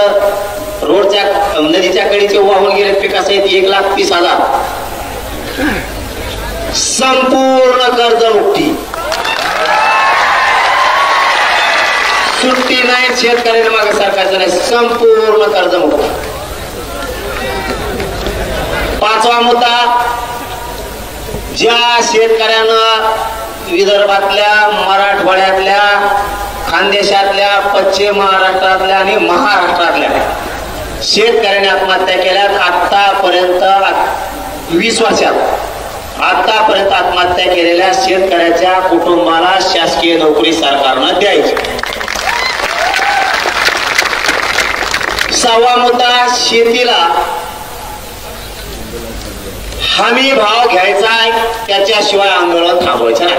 रोडच्या नदीच्या कडीचे वाहून गेले पिकासहित 1,30,000 संपूर्ण कर्जमुक्ती. सुट्टी नाही शेतकऱ्यांना मागे सरकारचं नाही, संपूर्ण कर्जमुक्ती. 5वा मुद्दा ज्या शेतकऱ्यांना विदर्भातल्या मराठवाड्यातल्या खानदेशातल्या पश्चिम महाराष्ट्रातल्या आणि महाराष्ट्रातल्या शेतकऱ्यांनी आत्महत्या केल्यात आतापर्यंत 20 वर्षात आतापर्यंत आत्महत्या केलेल्या शेतकऱ्याच्या कुटुंबाला शासकीय नोकरी सरकारनं द्यायची. 6वा मुद्दा शेतीला हमी भाव घ्यायचा त्याच्याशिवाय आंदोलन थांबवायचं नाही.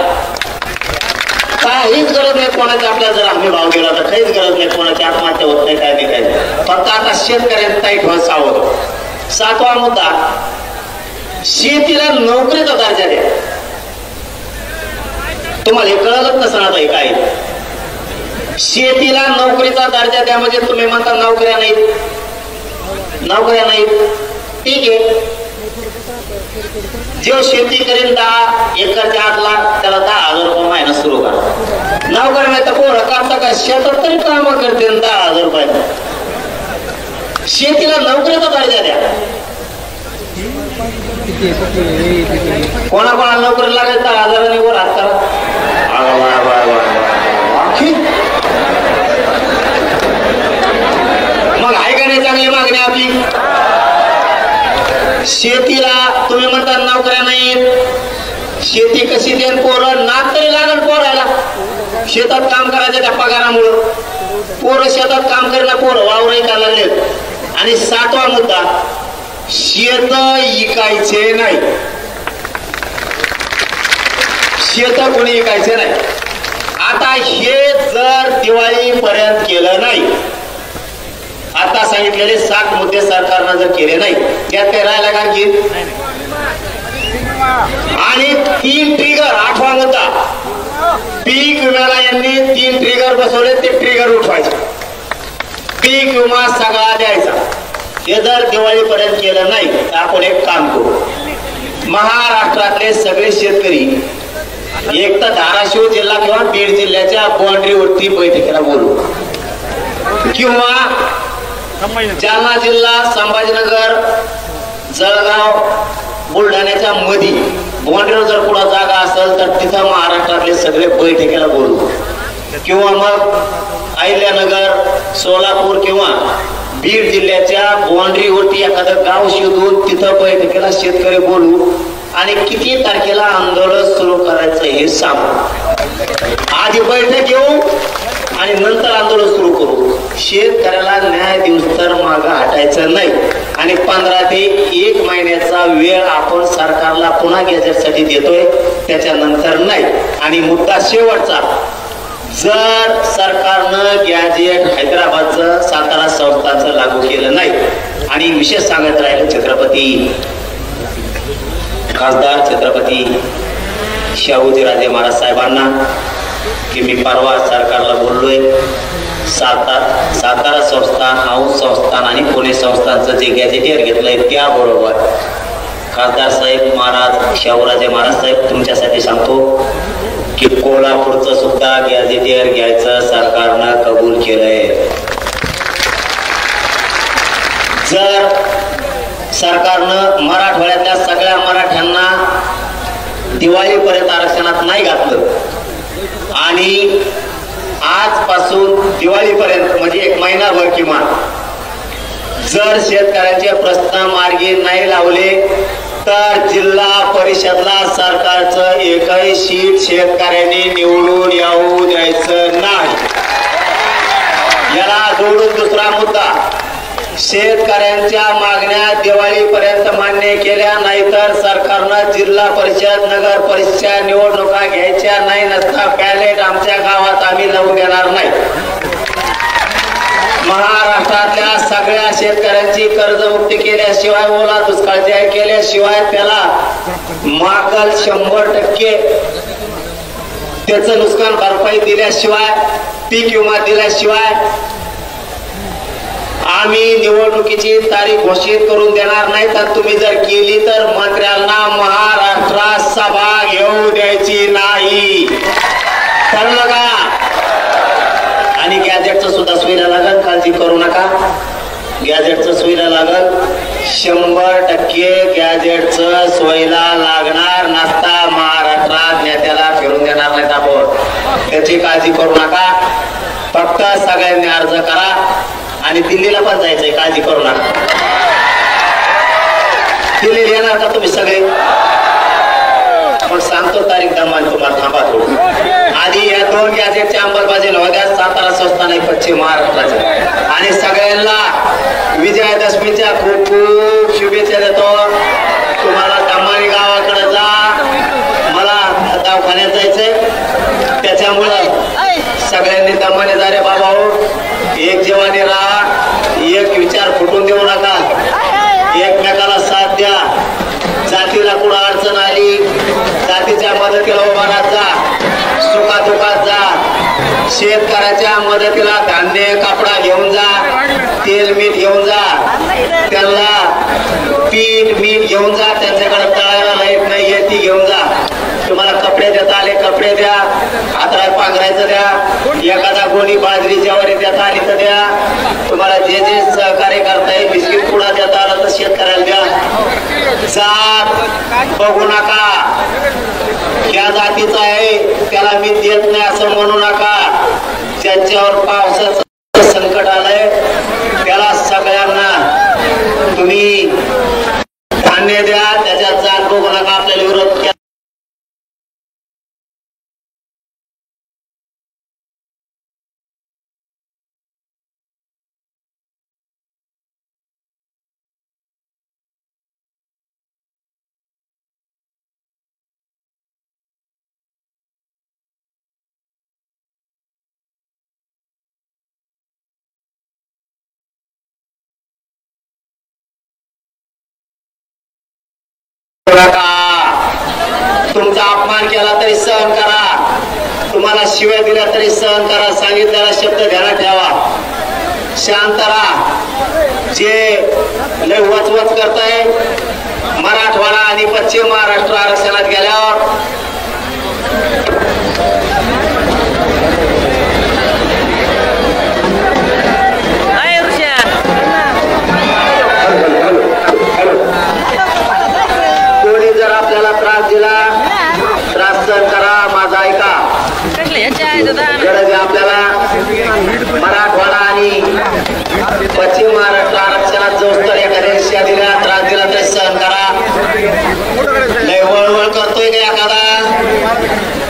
काहीच गरज नाही कोणाची. आपल्याला जर हमी भाव गेला तर काहीच गरज नाही कोणाची आत्महत्या होत नाही काय नाही. फक्त आता शेतकऱ्यांना ताईट व्हायचं सावध. 7वा मुद्दा शेतीला नोकरीचा दर्जा द्या. तुम्हाला हे कळलंच नसणार आहे काय. शेतीला नोकरीचा दर्जा द्या म्हणजे तुम्ही म्हणता नोकऱ्या नाहीत ठीक आहे. जो शेती करेल 10 एकरच्या आतला त्याला 10,000 रुपये महिना सुरू करा. नोकरी नाही तर पोरं काढता का शेतात तरी काम करते 10,000 रुपये. शेतीला नोकरीचा दर्जा द्या. कोणाकोणाला नोकरी लागेल 10,000 वर हात करा. मग आहे का नाही चांगली मागणी आपली. शेतीला तुम्ही म्हणता नोकऱ्या नाहीत. शेती कशी देण पोरं नाक तरी लागल पोरायला. शेतात काम करायचं त्या पगारामुळं. पोरं शेतात काम करणं पोरं वावरही करायला लागलेत. आणि 7वा मुद्दा शेत इकायचे नाही. शेत कोणी इकायचे नाही. आता हे जर दिवाळीपर्यंत केलं नाही, आता सांगितलेले 7 मुद्दे सरकारनं जर केले नाही त्यात काही राहिला का की. आणि 3 ट्रिगर 8वा मुद्दा पीक विम्याला यांनी 3 ट्रिगर बसवले. ते ट्रिगर उठवायचे. पीक विमा सगळा द्यायचा. हे जर दिवाळीपर्यंत केलं नाही तर आपण एक काम करू. महाराष्ट्रातले सगळे शेतकरी एक तर धाराशिव जिल्हा किंवा बीड जिल्ह्याच्या बाउंड्रीवरती बैठकीला बोलू किंवा जालना जिल्हा संभाजीनगर जळगाव बुलढाण्याच्या मधी बाउंड्रीवर जर कुठं जागा असेल तर तिथं महाराष्ट्रातले सगळे बैठकीला बोलू. किंवा मग अहिल्यानगर सोलापूर किंवा बीड जिल्ह्याच्या बाउंड्रीवरती एखादं गाव शोधून तिथं बैठकीला शेतकरी बोलू आणि किती तारखेला आंदोलन सुरू करायचं हे सांगू. आधी बैठक घेऊ आणि नंतर आंदोलन सुरू करू. शेतकऱ्याला न्याय दिवस तर मागं हटायचं नाही. आणि 15 ते 1 महिन्याचा वेळ आपण सरकारला पुन्हा गॅजेटसाठी देतोय, त्याच्यानंतर नाही. आणि मुद्दा शेवटचा, जर सरकारनं गॅजेट हैदराबादचं सातारा संस्थांचं लागू केलं नाही आणि विशेष सांगत राहिलं छत्रपती खासदार छत्रपती शाहूजीराजे महाराज साहेबांना की मी परवा सरकारला बोललोय, सातारा संस्थान, औंध संस्थान आणि पुणे संस्थानचं जे गॅजेटियर घेतलंय त्याबरोबर खासदार साहेब महाराज शाहूराजे महाराज साहेब तुमच्यासाठी सांगतो की कोल्हापूरचं सुद्धा गॅजेटियर घ्यायचं सरकारनं कबूल केलंय. जर सरकारनं मराठवाड्यातल्या सगळ्या मराठ्यांना दिवाळीपर्यंत आरक्षणात नाही घातलं आणि आजपासून दिवाळीपर्यंत म्हणजे 1 महिनाभर किमान जर शेतकऱ्यांचे प्रश्न मार्गी नाही लावले तर जिल्हा परिषदला सरकारचं एकही सीट शेतकऱ्यांनी निवडून येऊ द्यायचं नाही. याला जोडून दुसरा मुद्दा, शेतकऱ्यांच्या मागण्या दिवाळीपर्यंत मान्य केल्या नाही तर सरकारनं जिल्हा परिषद नगर परिषद निवडणुका घ्यायच्या नाही, नसता बॅलेट आमच्या गावात आम्ही लावून देणार नाही. महाराष्ट्रातल्या सगळ्या शेतकऱ्यांची कर्जमुक्ती केल्याशिवाय, ओला दुष्काळ जाहीर केल्याशिवाय, त्याला मागल 100% त्याचं नुकसान भरपाई दिल्याशिवाय, पीक विमा दिल्याशिवाय आम्ही निवडणुकीची तारीख घोषित करून देणार नाही. तर तुम्ही जर केली तर मंत्र्यांना महाराष्ट्रात सभा घेऊ द्यायची नाही. ठरलं का? आणि गॅजेटचं सुद्धा सुविधा लागल, काळजी करू नका. गॅजेटचं सुविधा लागल, 100% गॅजेटचं सोयीला लागणार नसता महाराष्ट्रात नेत्याला फिरून देणार नाहीत आपण. त्याची काळजी करू नका. फक्त सगळ्यांनी अर्ज करा आणि दिल्लीला पण जायचंय, काळजी करू नका. दिल्लीला येणार का तुम्ही सगळे? पण सांगतो तारीख दमान तुम्हाला, थांबा थोडं. आधी या 2 गॅजेटच्या अंमलबजावणी होत्या, सातारा संस्थान आहे पश्चिम महाराष्ट्राच्या, आणि सगळ्यांना विजयादशमीच्या खूप खूप शुभेच्छा देतो. तुम्हाला दमानी गावाकडे जा, मला दवाखान्यात जायचंय, त्याच्यामुळं सगळ्यांनी दमाने जा रे बाबा. एक जीवाने राहा, एक विचार फुटून देऊ नका, एकमेकाला साथ द्या. जातीला कुठं अडचण आली जातीच्या मदतीला उभा राहत जा, सुखादुखात जा. शेतकऱ्याच्या मदतीला धान्य कपडा घेऊन जा, तेल मीठ घेऊन जा, त्यांना पीठ मीठ घेऊन जा. त्यांच्याकडे तळायला लाईट नाही ती घेऊन जा. तुम्हाला कपडे देता आले कपडे द्या, हाताला पांघरायचं द्या, एखादा गोणी बाजरी ज्वारी देता आली तर द्या. तुम्हाला जे जे सहकार्य करता येईल, बिस्किट पुडा देता आला तर शेतकऱ्याला द्या. जात बघू नका, या जातीचा आहे त्याला मी देत नाही असं म्हणू नका. ज्यांच्यावर पावसाचं संकट आलंय त्याला सगळ्यांना तुम्ही धान्य द्या, त्याच्यात जात बघू नका. आपल्याला विरोध केला तुमचा अपमान केला तरी सहन करा, तुम्हाला शिव्या दिल्या तरी सहन करा. सांगितलेला शब्द ध्यानात ठेवा, शांत राहा. जे लय वचवच करताय मराठवाडा आणि पश्चिम महाराष्ट्र आरक्षणात गेल्यावर कोणी जर आपल्याला त्रास दिला, त्रास सहन करा. माझा ऐका, गरज आहे आपल्याला मराठवाडा आणि पश्चिम महाराष्ट्र आरक्षणात जो तर एखाद्या शिष्या दिला, त्रास दिला तरी सहन करा. लय वळवळ करतोय का एखादा?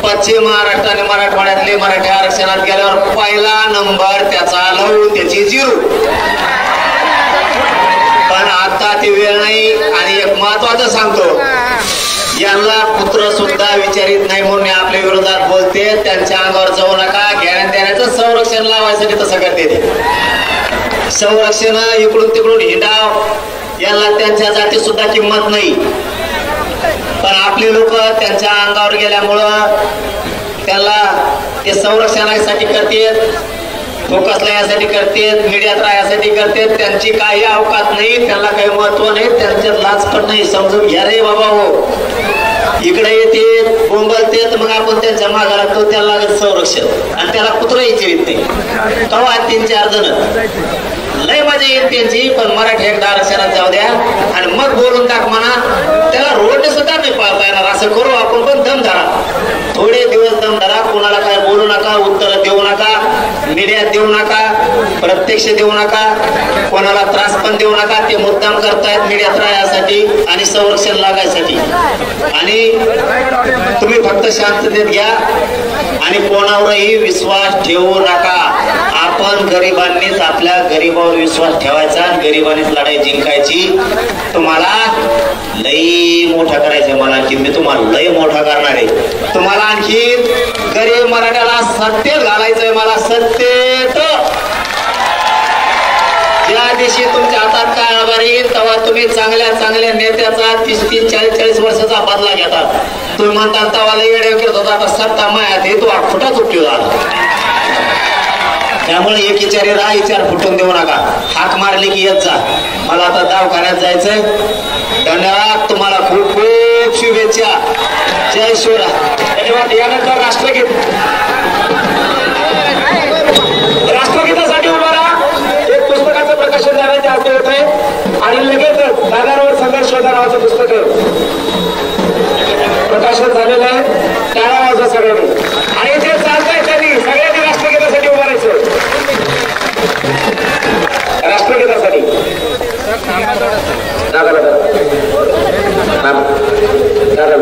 पश्चिम महाराष्ट्र आणि मराठवाड्यातले मराठी आरक्षणात गेल्यावर पहिला नंबर त्याचा लावू, त्याची 0. पण आता ती वेळ नाही. आणि एक महत्वाचं सांगतो, यांना पुत्र सुद्धा विचारित नाही म्हणून आपल्या विरोधात बोलते. त्यांच्या अंगावर जाऊ नका. घेण्यात देण्याचं संरक्षण लावायसाठी तसं करते ते. संरक्षण इकडून तिकडून हिंडाव, यांना त्यांच्या जाती सुद्धा किंमत नाही. पण आपले लोक त्यांच्या अंगावर गेल्यामुळं त्याला ते संरक्षणासाठी करतात, फोकसला यासाठी करतात, मीडियात राहण्यासाठी करतात. त्यांची काही अवकात नाही, त्यांना काही महत्व नाही, त्यांच्यात लाज पण नाही. समजून घ्या रे बाबा हो. इकडे येते बोंबलते मग आपण त्यांच्या मागा लागतो, त्याला लागत संरक्षण आणि त्याला कुत्रही जीवित नाही. तेव्हा 3-4 जण लय मजा येईल त्यांची. पण मराठी एकदा आरक्षणात जाऊ द्या आणि मग बोलून टाक म्हणा. त्याला रोड सुद्धा नाही पाळता येणार. असं करू आपण, पण दम धरा, थोडे दिवस दम धरा. कोणाला काय बोलू नका, उत्तर देऊ नका, मीडियात देऊ नका, प्रत्यक्ष देऊ नका, कोणाला त्रास पण देऊ नका. ते मुद्दाम करतायत मीडियात राहण्यासाठी आणि संरक्षण लागायसाठी. आणि तुम्ही फक्त शांततेत घ्या आणि कोणावरही विश्वास ठेवू नका. आपण गरिबांनीच आपल्या गरीबावर विश्वास ठेवायचा, गरिबांनीच लढाई जिंकायची. तुम्हाला लई मोठा करायचं मला की मी तुम्हाला लई मोठा करणार आहे. तुम्हाला आणखी गरीब मराठ्याला सत्तेत घालायचंय मला, सत्तेत. ज्या दिवशी तुमच्या हातात काय आभार येईल तेव्हा तुम्ही चांगल्या नेत्याचा 30-40 वर्षाचा बदला घेतात. तुम्ही म्हणता तेव्हा लई येडे करत होता, आता सत्ता मायात हे तू खोटाच उपयोग झाला. त्यामुळे एक विचारी राहा, विचार फुटून देऊ नका. हाक मारली की येत जा. मला आता दवाखान्यात जायचंय. धन्यवाद. तुम्हाला खूप खूप शुभेच्छा. जय शिवराय. यानंतर राष्ट्रगीत, राष्ट्रगीतासाठी उभा राहा. एक पुस्तकाचं प्रकाशन झाल्याचे असते होते आणि लगेच दादांवर संघर्ष शोधा नावाचं पुस्तक प्रकाशन झालेलं आहे. त्याला वाजवा सगळ्यांनी. आणि जे चालतंय त्यांनी सगळ्यांनी राष्ट्रगीतासाठी उभा राहायचं. राष्ट्रगीतासाठी दादा